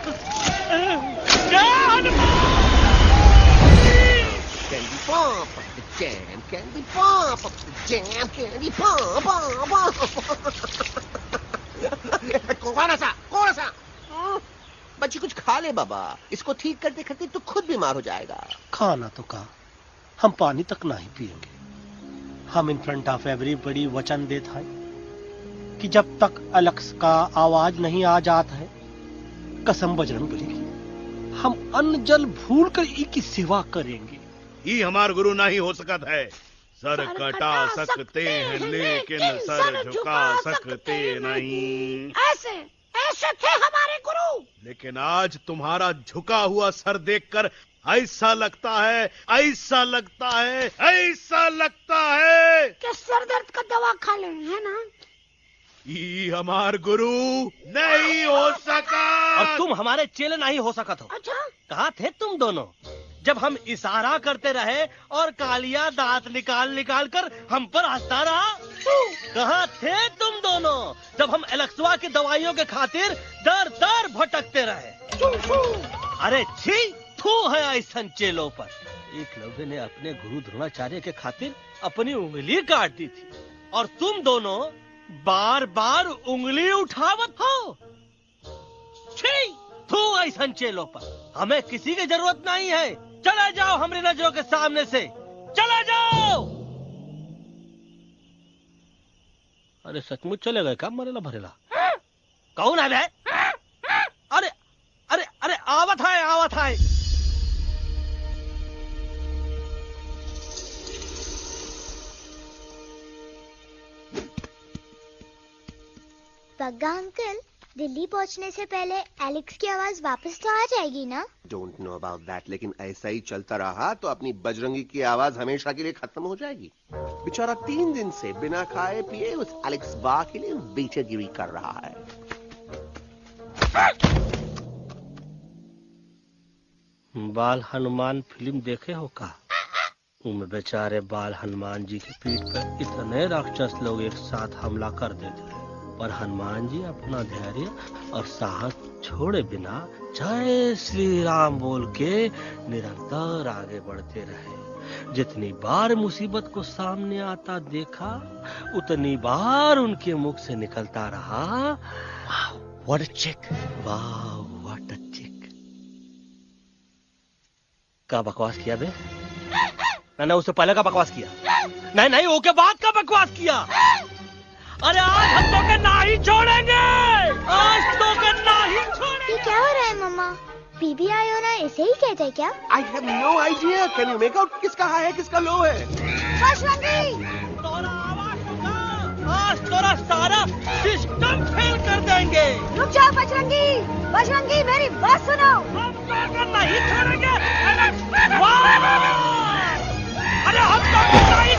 Candy pop up the jam, candy pop up the jam, candy pop up. कौन सा? बच्ची कुछ खा ले बाबा, इसको ठीक करते करते तो खुद बीमार हो जाएगा। खाना तो कहा, हम पानी तक नहीं पिएंगे। हम इन फ्रंट ऑफ एवरीबॉडी वचन देता है कि जब तक एलेक्स का आवाज नहीं आ जाता है, कसम बजरंगबली की, हम अन्न जल भूल कर की सेवा करेंगे। ये हमार गुरु नहीं हो सकता है। सर कटा सकते हैं लेकिन सर झुका सकते नहीं। ऐसे ऐसे थे हमारे गुरु। लेकिन आज तुम्हारा झुका हुआ सर देखकर ऐसा लगता है, ऐसा लगता है, ऐसा लगता है कि सर दर्द का दवा खा ले, है ना? ये हमार गुरु नहीं हो सका। और तुम हमारे चेले नहीं हो सका तो। अच्छा, कहाँ थे तुम दोनों जब हम इशारा करते रहे और कालिया दांत निकाल निकाल कर हम पर हंसता रहा? कहाँ थे तुम दोनों जब हम एलेक्सवा की दवाइयों के खातिर दर दर भटकते रहे? अरे छी, थू है ऐसन चेलों पर। एकलव्य ने अपने गुरु द्रोणाचार्य के खातिर अपनी उंगली काट दी थी और तुम दोनों बार बार उंगली उठावत हो। छी, थू ऐसन चेलों पर। हमें किसी की जरूरत नहीं है। चले जाओ हमारी नजरों के सामने से, चले जाओ। अरे सचमुच चले गए क्या? मरेला भरेला कौन है बे? अरे अरे अरे आवत है, आवत है। पग्गा अंकल, दिल्ली पहुंचने से पहले एलेक्स की आवाज वापस तो आ जाएगी ना? डोंट नो अबाउट दैट, लेकिन ऐसा ही चलता रहा तो अपनी बजरंगी की आवाज हमेशा के लिए खत्म हो जाएगी। बेचारा 3 दिन से बिना खाए पिए उस एलेक्स बा के लिए बेचैगिरी कर रहा है। बाल हनुमान फिल्म देखे हो का? उनमें बेचारे बाल हनुमान जी की पीठ पर इतने राक्षस लोग एक साथ हमला कर देते हैं, पर हनुमान जी अपना धैर्य और साहस छोड़े बिना जय श्री राम बोल के निरंतर आगे बढ़ते रहे। जितनी बार मुसीबत को सामने आता देखा, उतनी बार उनके मुख से निकलता रहा, व्हाट अ चिक, वाह व्हाट अ चिक। का बकवास किया बे? मैंने उससे पहले का बकवास किया? नहीं नहीं, वो के बाद का बकवास किया। अरे आज हम तो के नहीं छोड़ेंगे, आज तो के नहीं छोड़ेंगे। ये क्या हो रहा है मम्मा? बीबी आई हो ना, ऐसे ही कहते हैं क्या? I have no idea. Can you make out किसका हाई है किसका लो है? तोरा आवाज सुना, आज तोरा सारा सिस्टम फेल कर देंगे। रुक जाओ बजरंगी, बजरंगी मेरी बात सुनो। हम तो के नहीं छोड़ेंगे। अरे हम तो के नहीं।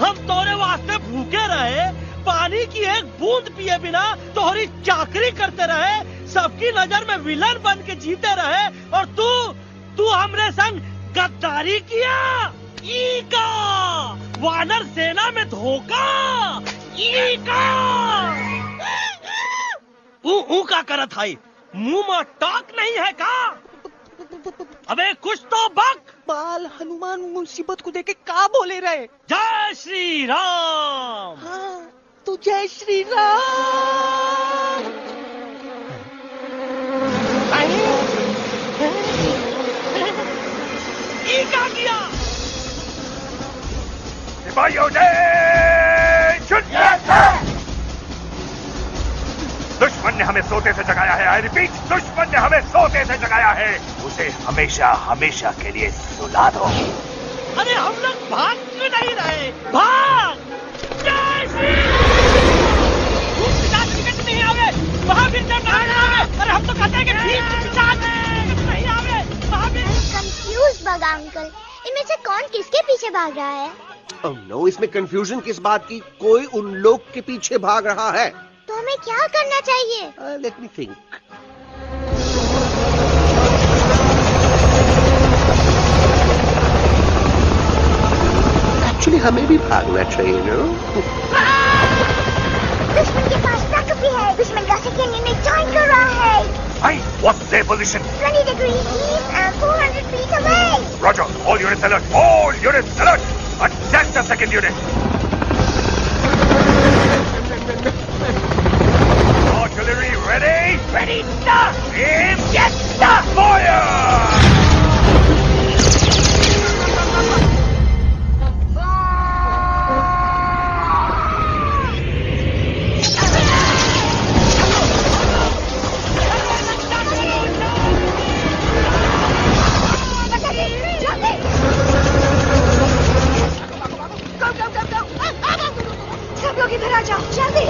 हम तोरे वास्ते भूखे रहे, पानी की एक बूंद पिए बिना तोहरी चाकरी करते रहे, सबकी नजर में विलन बन के जीते रहे, और तू हमरे संग गद्दारी किया। ई का वानर सेना में धोखा, ई का ऊ का करत है, मुंह में टॉक नहीं है का? अबे कुछ तो बक। बाल हनुमान मुसीबत को देखे का बोले रहे? जय श्री राम। हाँ, तो जय श्री राम। ये क्या किया? सिपाहियों दुश्मन ने हमें सोते से जगाया है। आई रिपीट, दुश्मन ने हमें सोते से जगाया है। उसे हमेशा हमेशा के लिए सुला दो। अरे हम लोग भाग क्यों नहीं रहे? भाग! जय श्री टिकट नहीं आवे, वहाँ भी नहीं आवे। अरे हम तो कहते हैं कि नहीं आवे, वहाँ भी। कंफ्यूज बगा अंकल, इनमें से कौन किसके पीछे भाग रहा है? Oh no, इसमें कंफ्यूजन किस बात की? कोई उन लोग के पीछे भाग रहा है। तो हमें क्या करना चाहिए? Let me think. Actually, हमें भी भागना चाहिए, no? दुश्मन का सेकेंड यूनिट ज्वाइन कर रहा है। Hey, what's their position? 20 degrees east and 400 feet away. Roger. All units alert. All units alert. Attack the second unit. Artillery ready? Ready, start! Aim, get, start! Fire! सब लोग इधर आ जाओ, जल्दी।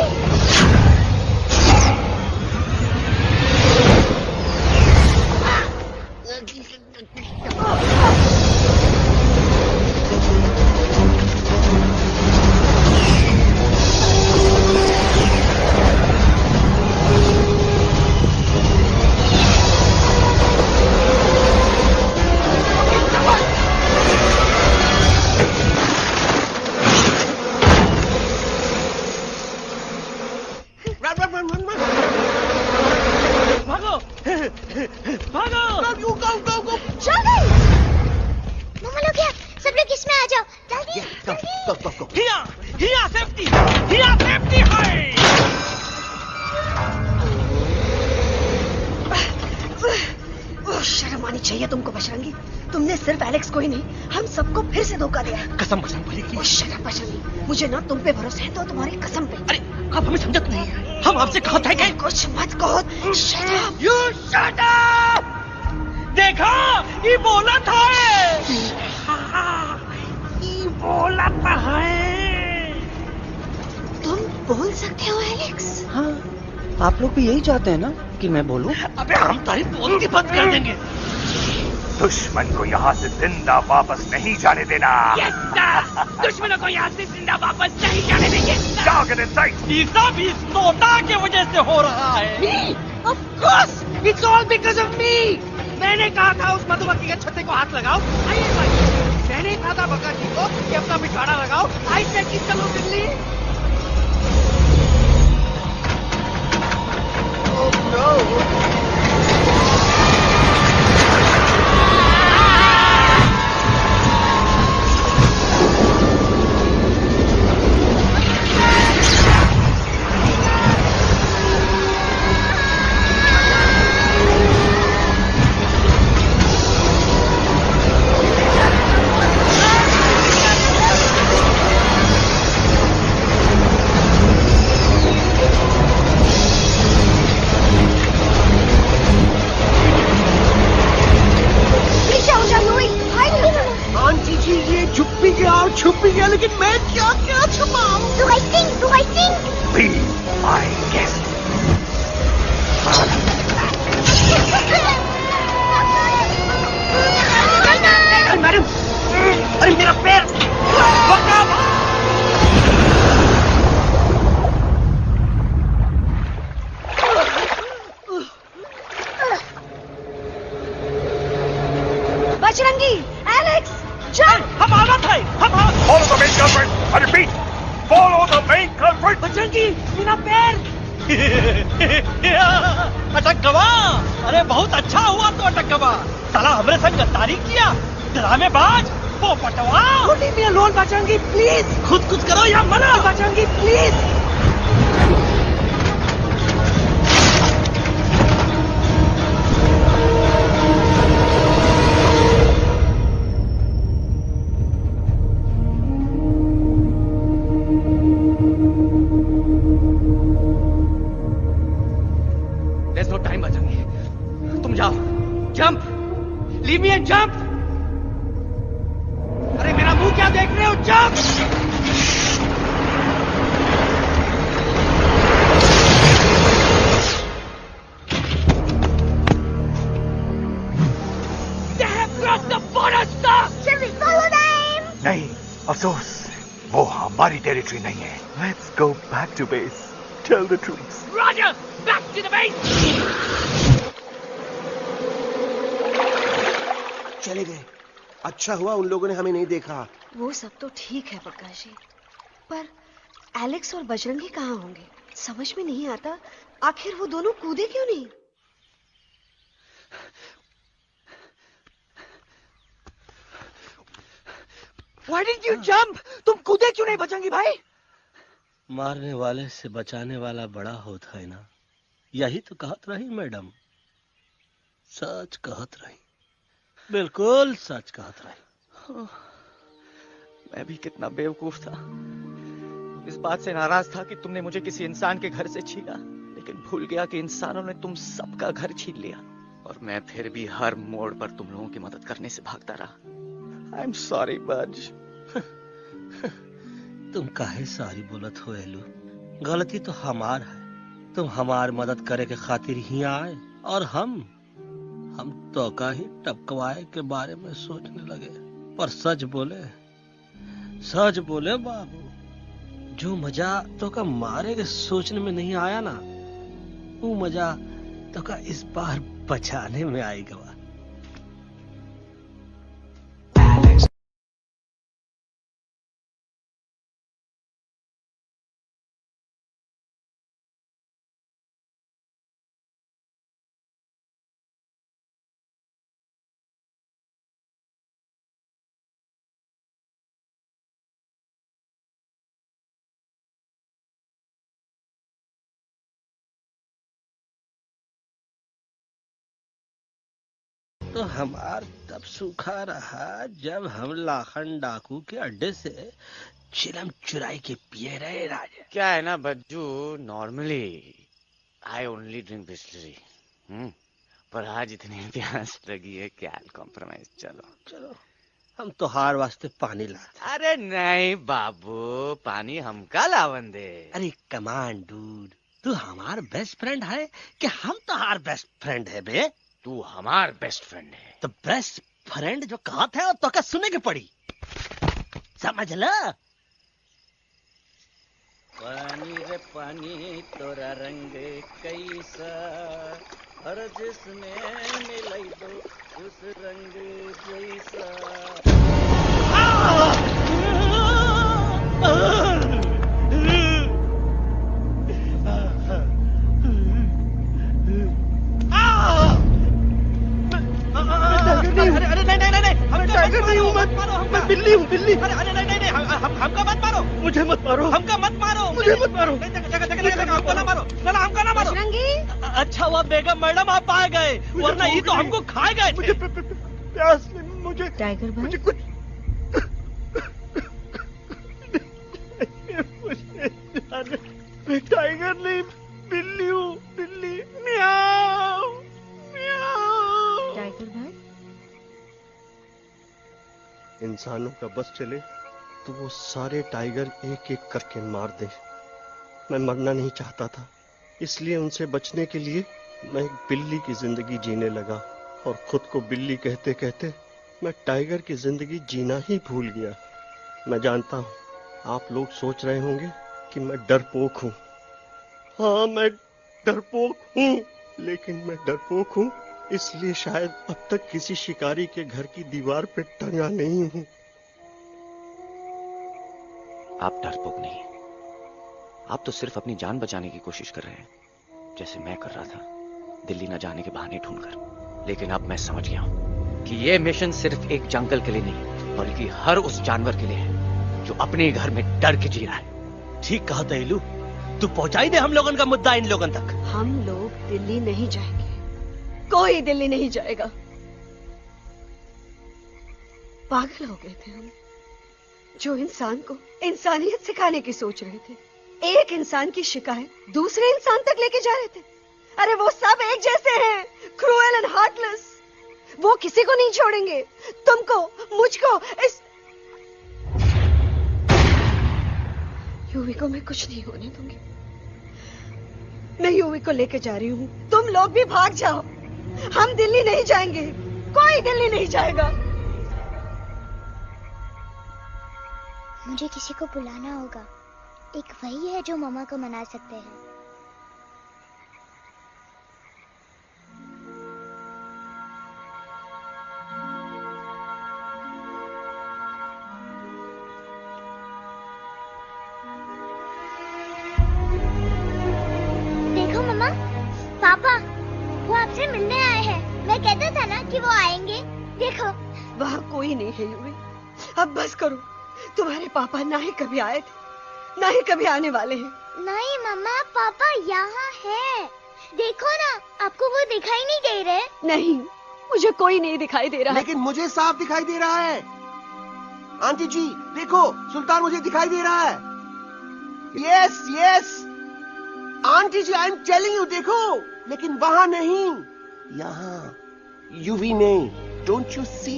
शर्म आनी चाहिए तुमको बजरंगी। तुमने सिर्फ एलेक्स को ही नहीं, हम सबको फिर से धोखा दिया। कसम बजरंग बली की। शर्म बजरंगी, मुझे ना तुम पे भरोसा है तो तुम्हारी कसम पे। अरे आप हमें समझत नहीं है, हम आपसे कहा था कि कुछ मत कहो। Shut up! You shut up! देखा, ये बोला था। ये बोला था। तुम बोल सकते हो एलेक्स? हाँ, आप लोग भी यही चाहते हैं ना कि मैं बोलूं? अबे हम तारी बोलती बंद कर देंगे। दुश्मन को यहाँ से जिंदा वापस नहीं जाने देना। Yes, sir! दुश्मनों को यहाँ से जिंदा वापस नहीं जाने देंगे। Target in sight. ये सब इस नोटा के वजह से हो रहा है। Me? Of course! It's all because of me. मैंने कहा था उस मधुमक्खी के छत्ते को हाथ लगाओ। आइए भाई, मैंने कहा था बका जी को कि अपना पिछवाड़ा लगाओ। आई से कि चलो दिल्ली। Oh no! छुपी गया, लेकिन मैं क्या क्या छुपाऊं? Do I think? Be my guest. Madam, अरे मेरा पैर! बजरंगी, एलेक्स, चल! हम आना था, Follow the main culprit. I repeat, follow the main culprit. Bajrangi, मेरा पैर! अटक गवा! अरे बहुत अच्छा हुआ तो अटक गवा। साला हमरे संग गद्दारी किया, ड्रामेबाज, पोपटवा। Leave me alone, Bajrangi, please. खुद करो या मरो, Bajrangi, please. There's no time, Bajrangi. तुम जाओ, jump, leave me and jump। अरे मेरा मुंह क्या देख रहे हो, jump. They have crossed the border, sir। Shall we follow them? नहीं, अफसोस, वो हमारी टेरिटरी नहीं है। Let's go back to base. Tell the truth. Roger, back to the base। चले गए। अच्छा हुआ उन लोगों ने हमें नहीं देखा। वो सब तो ठीक है प्रकाश जी, पर एलेक्स और बजरंगी कहाँ होंगे? समझ में नहीं आता आखिर वो दोनों कूदे क्यों नहीं? Why didn't you jump? तुम कूदे क्यों नहीं बचेंगी भाई? मारने वाले से बचाने वाला बड़ा होता है ना, यही तो कहत रही मैडम। सच कहत रही, बिल्कुल सच कहत रही। मैं भी कितना बेवकूफ था। इस बात से नाराज था कि तुमने मुझे किसी इंसान के घर से छीना, लेकिन भूल गया कि इंसानों ने तुम सबका घर छीन लिया और मैं फिर भी हर मोड़ पर तुम लोगों की मदद करने से भागता रहा। आई एम सॉरी बज। तुम काहे सारी बोलत हो एलू? गलती तो हमार है। तुम हमार मदद करे के खातिर ही आए और हम तो का ही टपकवाए के बारे में सोचने लगे। पर सच बोले बाबू, जो मजा तो का मारे के सोचने में नहीं आया ना, वो मजा तो का इस बार बचाने में आएगा। तो हमार तब सूखा रहा जब हम लाखन डाकू के अड्डे से चिलम चुराई के पिए रहे राजा। क्या है ना Bajju, normally I only drink Bisleri, पर आज इतनी प्यास लगी है क्या कॉम्प्रोमाइज। चलो हम तो हार वास्ते पानी ला। अरे नहीं बाबू, पानी हमका लावन दे। अरे कमान डूड, तू हमार बेस्ट फ्रेंड है कि हम तो हार बेस्ट फ्रेंड है बे? तू हमार बेस्ट फ्रेंड है। तो बेस्ट फ्रेंड जो कहा था तो क्या सुने के पड़ी, समझ ला। पानी रे पानी तोरा रंग कैसा, हर जिसमें मिलाई दो उस रंग जैसा। अरे नहीं, हम टाइगर नहीं हूँ, मैं बिल्ली हूँ, बिल्ली। अरे नहीं, हमका मत मारो, मुझे मत मारो, हमका मत मारो, मुझे मत मारो, हमको ना मारो, ना हमका ना मारो। अच्छा हुआ बेगम मैडम आप आ गए, वरना ये तो हमको खा गए। मुझे प्यास नहीं, मुझे टाइगर भाई, मुझे कुछ मैं टाइगर नहीं, बिल्ली हूँ, बिल्ली। म्याऊ म्याऊ। टाइगर भाई, इंसानों का बस चले तो वो सारे टाइगर एक एक करके मार दे। मैं मरना नहीं चाहता था, इसलिए उनसे बचने के लिए मैं एक बिल्ली की जिंदगी जीने लगा और खुद को बिल्ली कहते कहते मैं टाइगर की जिंदगी जीना ही भूल गया। मैं जानता हूँ आप लोग सोच रहे होंगे कि मैं डरपोक हूँ। हाँ, मैं डरपोक हूँ, लेकिन मैं डरपोक हूँ इसलिए शायद अब तक किसी शिकारी के घर की दीवार पे टंगा नहीं हूँ। आप डरपोक नहीं, आप तो सिर्फ अपनी जान बचाने की कोशिश कर रहे हैं, जैसे मैं कर रहा था दिल्ली न जाने के बहाने ढूंढकर। लेकिन अब मैं समझ गया हूं कि यह मिशन सिर्फ एक जंगल के लिए नहीं, बल्कि हर उस जानवर के लिए है जो अपने घर में डर के जी रहा है। ठीक कहा तैलू, तू पहुंचाई दे हम लोगन का मुद्दा इन लोगन तक। हम लोग दिल्ली नहीं जाएंगे, कोई दिल्ली नहीं जाएगा। पागल हो गए थे हम, जो इंसान को इंसानियत सिखाने की सोच रहे थे, एक इंसान की शिकायत दूसरे इंसान तक लेके जा रहे थे। अरे वो सब एक जैसे हैं, क्रूएल एंड हार्टलेस। वो किसी को नहीं छोड़ेंगे, तुमको, मुझको, इस यूवी को मैं कुछ नहीं होने दूंगी। मैं यूवी को लेके जा रही हूँ, तुम लोग भी भाग जाओ। हम दिल्ली नहीं जाएंगे, कोई दिल्ली नहीं जाएगा। मुझे किसी को बुलाना होगा, एक वही है जो मम्मा को मना सकते हैं। देखो। वहाँ कोई नहीं है यूवी। अब बस करो। तुम्हारे पापा ना ही कभी आए थे, ना ही कभी आने वाले हैं। नहीं मम्मा, पापा यहाँ है। देखो ना, आपको वो दिखाई नहीं दे रहे? नहीं, मुझे कोई नहीं दिखाई दे रहा। लेकिन मुझे साफ दिखाई दे रहा है। आंटी जी देखो, सुल्तान मुझे दिखाई दे रहा है। Yes yes aunty ji, I am telling you, देखो। लेकिन वहां नहीं, यहाँ यूवी ने। Don't you see?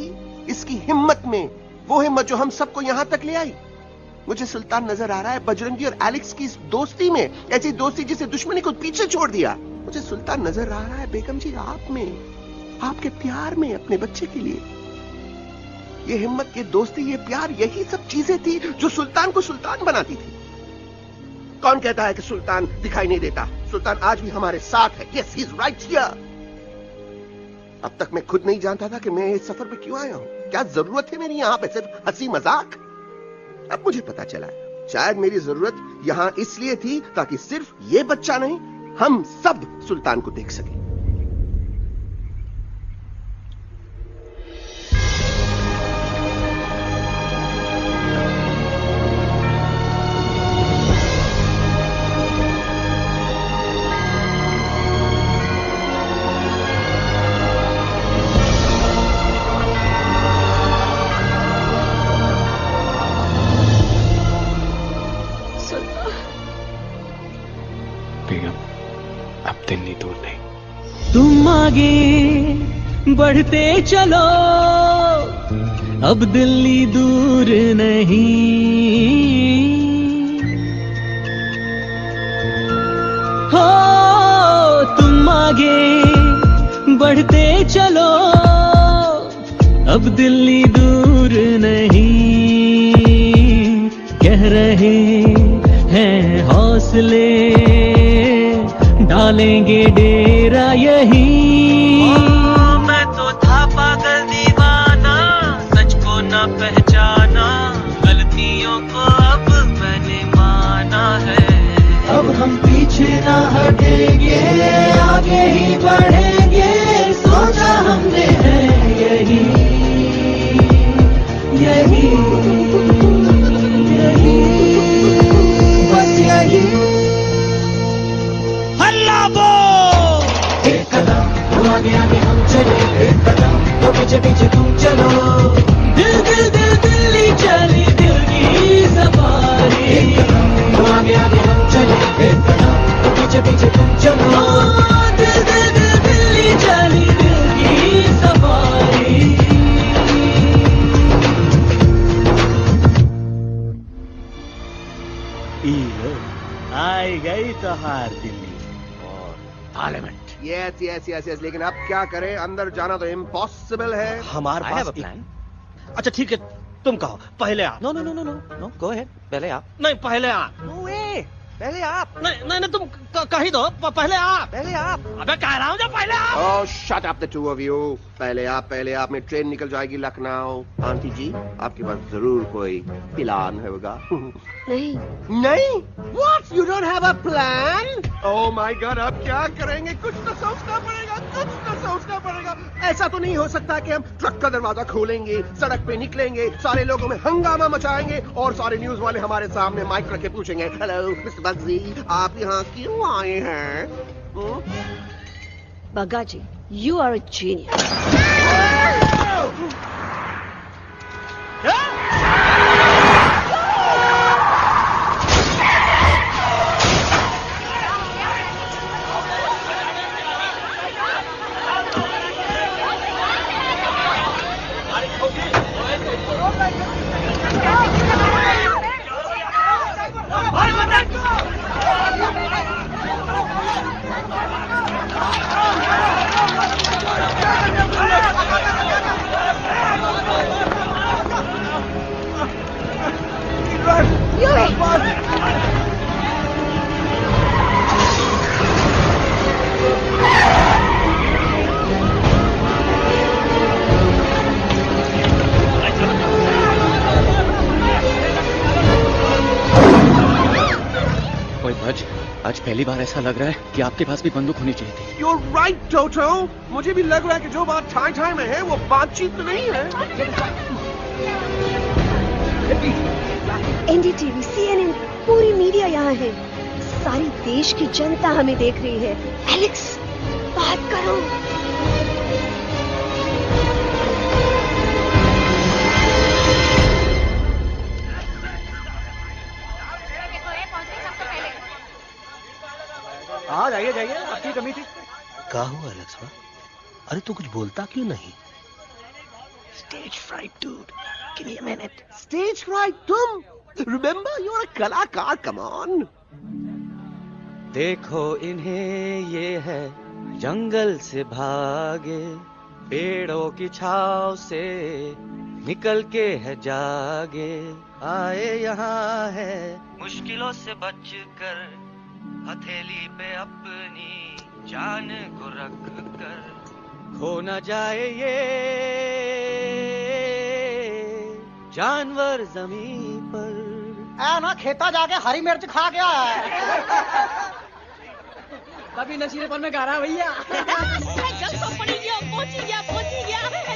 इसकी हिम्मत में, वो हिम्मत जो हम सबको यहाँ तक ले आई। मुझे सुल्तान नजर आ रहा है बजरंगी और एलेक्स की इस दोस्ती में, ऐसी दोस्ती जिसे दुश्मनी को पीछे छोड़ दिया। मुझे सुल्तान नजर आ रहा है बेगम जी आप में, आपके प्यार में, अपने बच्चे के लिए। ये हिम्मत, ये दोस्ती, ये प्यार, यही सब चीजें थी जो सुल्तान को सुल्तान बनाती थी। कौन कहता है कि सुल्तान दिखाई नहीं देता? सुल्तान आज भी हमारे साथ है। Yes, he is right here. अब तक मैं खुद नहीं जानता था कि मैं इस सफर पे क्यों आया हूं। क्या जरूरत है मेरी यहाँ पे सिर्फ हंसी मजाक? अब मुझे पता चला है, शायद मेरी जरूरत यहाँ इसलिए थी ताकि सिर्फ ये बच्चा नहीं, हम सब सुल्तान को देख सकें। तुम आगे बढ़ते चलो, अब दिल्ली दूर नहीं। हो तुम आगे बढ़ते चलो, अब दिल्ली दूर नहीं। कह रहे हैं हौसले, डालेंगे डेरा यही। मैं तो था पागल दीवाना, सच को न पहचाना, गलतियों को अब मैंने माना है। अब हम पीछे ना हटेंगे, आगे ही बढ़ेंगे, सोचा हमने है यही यही यही, बस यही। एक कदम वो आगे आगे हम चले, एक कदम तो पीछे पीछे तुम चलो। दिल दिल दिल दिल्ली चली, दिल की सवारी। एक कदम वो आगे आगे हम चले, एक कदम तो पीछे पीछे तुम चलो। दिल दिल दिल दिल्ली चली, दिल की सवारी। आई गई तो हार Delhi parliament. Yes yes yes yes, लेकिन अब क्या करें? अंदर जाना तो इम्पॉसिबल है। हमारे पास प्लान। अच्छा ठीक है, तुम कहो, पहले आप। No no no no no no, go ahead, पहले आप। नहीं, पहले आप। नो वे, पहले आप। नहीं नहीं, तुम कही दो, पहले आप। पहले आप। अबे कह रहा हूँ जो पहले आप। Oh shut up the two of you. पहले आप, पहले आप में ट्रेन निकल जाएगी लखनऊ। आंटी जी आपके पास जरूर कोई प्लान होगा। नहीं नहीं? What? You don't have a plan? Oh my God, अब क्या करेंगे? कुछ तो सोचना पड़ेगा, कुछ तो सोचना पड़ेगा। ऐसा तो नहीं हो सकता कि हम ट्रक का दरवाजा खोलेंगे, सड़क पे निकलेंगे, सारे लोगों में हंगामा मचाएंगे और सारे न्यूज वाले हमारे सामने माइक रख के पूछेंगे, हेलो मिस्टर बग्जी, आप यहाँ क्यों आए हैं? बग्गा जी, you are a genius. आज पहली बार ऐसा लग रहा है कि आपके पास भी बंदूक होनी चाहिए थी। You're right, टोटो। मुझे भी लग रहा है कि जो बात ठाई ठाई में है वो बातचीत तो नहीं है। एनडीटीवी, CNN, पूरी मीडिया यहाँ है। सारी देश की जनता हमें देख रही है। एलेक्स, बात करो। हाँ जाइए जाइए, आपकी कमी थी। क्या हुआ एलेक्स? अरे तू कुछ बोलता क्यों नहीं? Stage fright, dude. Give me a minute. Stage fright, तुम? Remember, you're a कलाकार. Come on. देखो इन्हें, ये है जंगल से भागे, पेड़ों की छाव से निकल के है जागे, आए यहाँ है मुश्किलों से बचकर, हथेली पे अपनी जान को रख कर, खो न जाए ये जानवर जमीन पर। ना खेता जाके हरी मिर्च खा गया है। कभी नशीलेपन में गा रहा भैया। पहुंच गया,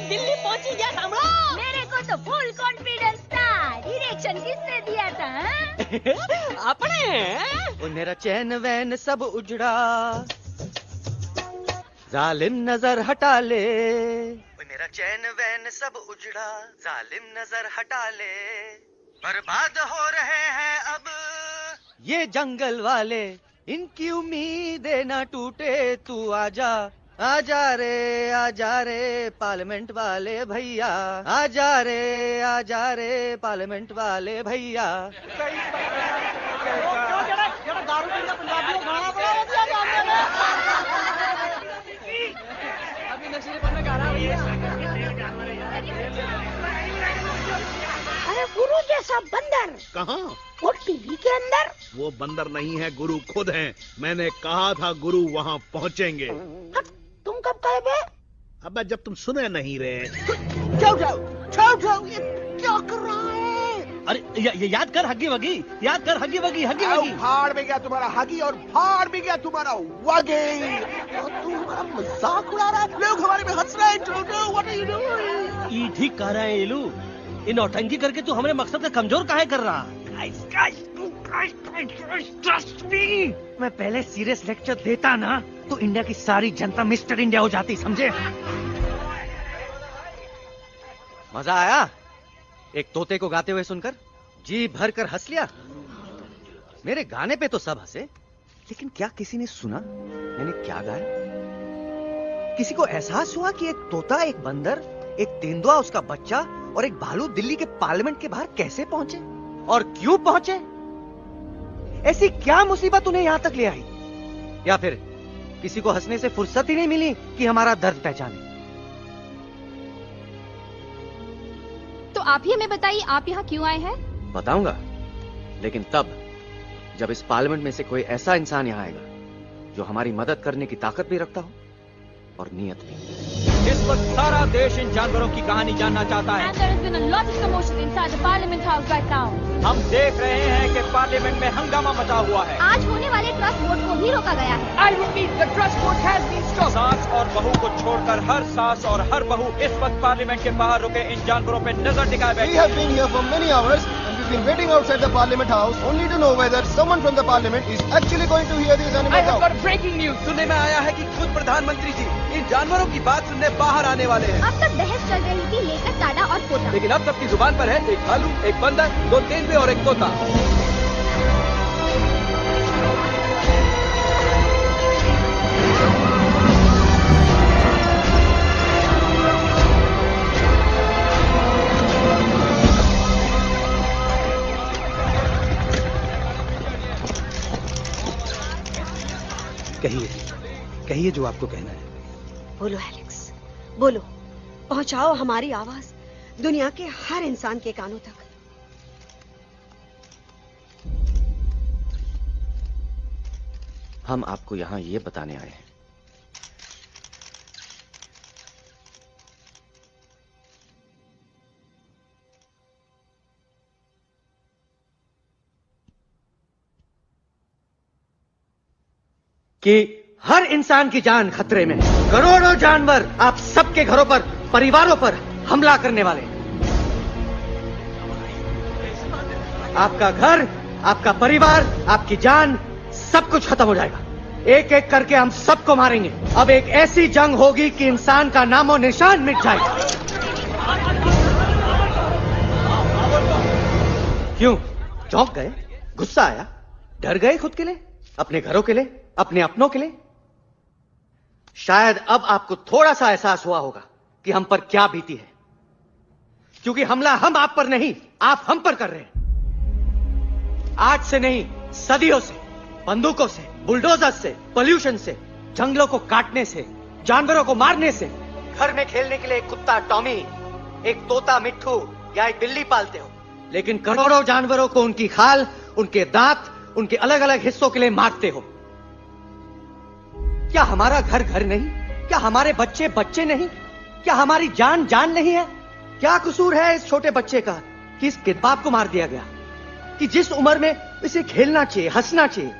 दिल्ली पहुंच गया। मेरे को तो फुल कॉन्फिडेंस था। डायरेक्शन किसने दिया था? अपने। वो मेरा चैन वैन सब उजड़ा, जालिम नजर हटा ले। मेरा चैन वैन सब उजड़ा, जालिम नजर हटा ले। बर्बाद हो रहे हैं अब ये जंगल वाले, इनकी उम्मीदें ना टूटे। तू आजा आजा रे पार्लियामेंट वाले भैया, आजा रे पार्लियामेंट वाले भैया। अरे गुरु जैसा बंदर कहाँ? वो टीवी के अंदर। वो बंदर नहीं है, गुरु खुद हैं। मैंने कहा था गुरु वहाँ पहुँचेंगे। तुम कब कहे बे? अबे जब तुम सुने नहीं रहे। टोटो, ये क्या कर रहा है? अरे याद कर हगी वगी, याद कर हगी वगी, हगी वगी। भाड़ में गया तुम्हारा हगी और भाड़ में गया तुम्हारा वगी। तू हमारा मजाक उड़ा रहा है। लोग हमारे में हंस रहे हैं। टोटो, व्हाट आर यू डूइंग? ये ठीक कह रहा है इलू। ये नौटंकी करके तू हमारे मकसद का कमजोर काहे कर रहा? मैं पहले सीरियस लेक्चर देता ना तो इंडिया की सारी जनता मिस्टर इंडिया हो जाती, समझे? मजा आया एक तोते को गाते हुए सुनकर? जी भर कर हंस लिया। मेरे गाने पे तो सब हंसे, लेकिन क्या किसी ने सुना मैंने क्या गाया? किसी को एहसास हुआ कि एक तोता, एक बंदर, एक तेंदुआ, उसका बच्चा और एक भालू दिल्ली के पार्लियामेंट के बाहर कैसे पहुंचे और क्यों पहुंचे? ऐसी क्या मुसीबत उन्हें यहां तक ले आई? या फिर किसी को हंसने से फुर्सत ही नहीं मिली कि हमारा दर्द पहचाने? तो आप ही हमें बताइए, आप यहाँ क्यों आए हैं? बताऊंगा, लेकिन तब जब इस पार्लियामेंट में से कोई ऐसा इंसान यहाँ आएगा जो हमारी मदद करने की ताकत भी रखता हो और नीयत भी। इस वक्त सारा देश इन जानवरों की कहानी जानना चाहता है। And there has been a lot of commotion inside the Parliament House right now. हम देख रहे हैं कि पार्लियामेंट में हंगामा मचा हुआ है। आज होने वाले ट्रस्ट वोट को ही रोका गया है। I repeat, the trust vote has been stopped. सास और बहू को छोड़कर हर सास और हर बहू इस वक्त पार्लियामेंट के बाहर रुके इन जानवरों पे नजर टिकाए बैठे। We have been here for many hours and we've been waiting outside the Parliament House only to know whether someone from the Parliament is actually going to hear these animals out. I have got breaking news. सुनने में आया है कि खुद प्रधानमंत्री जी इन जानवरों की बात सुनने बाहर आने वाले हैं। अब तक बहस चल रही थी लेकर टाडा और पोता, लेकिन अब सबकी जुबान पर है एक भालू, एक बंदर, दो तेंदुए और एक तोता। कहिए जो आपको कहना है। बोलो एलेक्स, बोलो। पहुंचाओ हमारी आवाज दुनिया के हर इंसान के कानों तक। हम आपको यहां ये बताने आए हैं कि हर इंसान की जान खतरे में है। करोड़ों जानवर आप सबके घरों पर, परिवारों पर हमला करने वाले हैं। आपका घर, आपका परिवार, आपकी जान, सब कुछ खत्म हो जाएगा। एक एक करके हम सबको मारेंगे। अब एक ऐसी जंग होगी कि इंसान का नामो निशान मिट जाएगा। क्यों चौंक गए? गुस्सा आया? डर गए खुद के लिए, अपने घरों के लिए, अपने अपनों के लिए? शायद अब आपको थोड़ा सा एहसास हुआ होगा कि हम पर क्या बीती है, क्योंकि हमला हम आप पर नहीं, आप हम पर कर रहे हैं। आज से नहीं, सदियों से, बंदूकों से, बुलडोजर से, पोल्यूशन से, जंगलों को काटने से, जानवरों को मारने से। घर में खेलने के लिए एक कुत्ता टॉमी, एक तोता मिट्ठू या एक बिल्ली पालते हो, लेकिन करोड़ों जानवरों को उनकी खाल, उनके दांत, उनके अलग अलग हिस्सों के लिए मारते हो। क्या हमारा घर घर नहीं? क्या हमारे बच्चे बच्चे नहीं? क्या हमारी जान जान नहीं है? क्या कसूर है इस छोटे बच्चे का कि इस बाप को मार दिया गया, कि जिस उम्र में इसे खेलना चाहिए, हंसना चाहिए?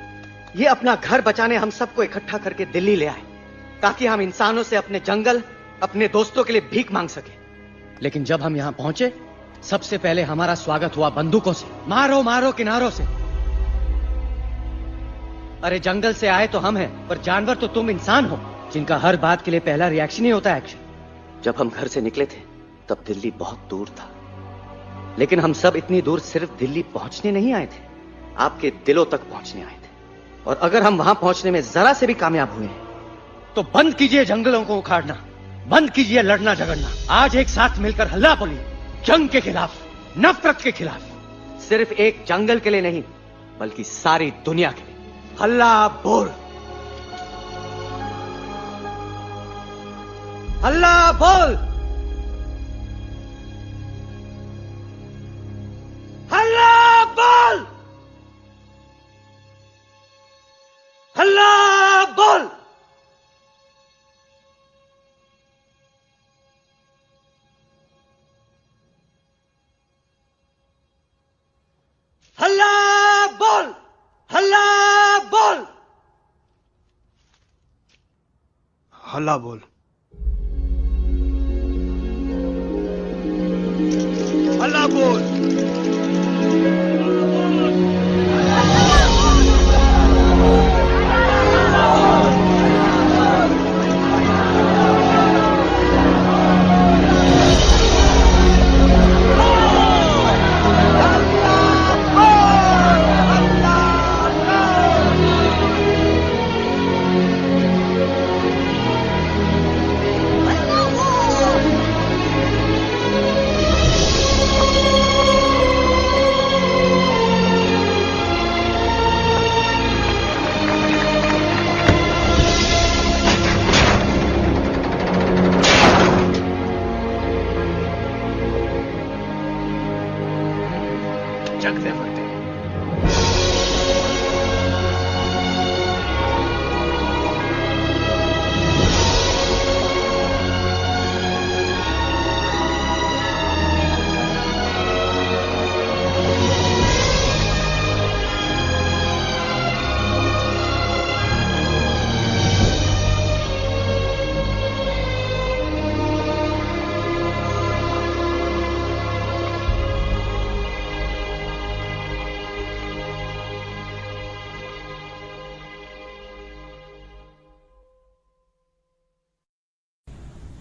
ये अपना घर बचाने हम सबको इकट्ठा करके दिल्ली ले आए ताकि हम इंसानों से अपने जंगल, अपने दोस्तों के लिए भीख मांग सके। लेकिन जब हम यहां पहुंचे, सबसे पहले हमारा स्वागत हुआ बंदूकों से। मारो मारो किनारों से। अरे जंगल से आए तो हम हैं, पर जानवर तो तुम इंसान हो, जिनका हर बात के लिए पहला रिएक्शन ही होता है एक्शन। जब हम घर से निकले थे तब दिल्ली बहुत दूर था, लेकिन हम सब इतनी दूर सिर्फ दिल्ली पहुंचने नहीं आए थे, आपके दिलों तक पहुंचने आए थे। और अगर हम वहां पहुंचने में जरा से भी कामयाब हुए हैं तो बंद कीजिए जंगलों को उखाड़ना, बंद कीजिए लड़ना झगड़ना। आज एक साथ मिलकर हल्ला बोलिए, जंग के खिलाफ, नफरत के खिलाफ। सिर्फ एक जंगल के लिए नहीं, बल्कि सारी दुनिया के लिए। हल्ला बोल, हल्ला बोल, हल्ला बोल, हल्ला बोल। हल्ला बोल, हल्ला बोल, हल्ला बोल, हल्ला बोल।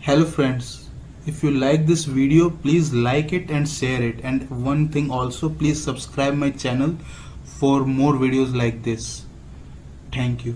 Hello friends, if you like this video, please like it and share it, and one thing also, please subscribe my channel for more videos like this. Thank you.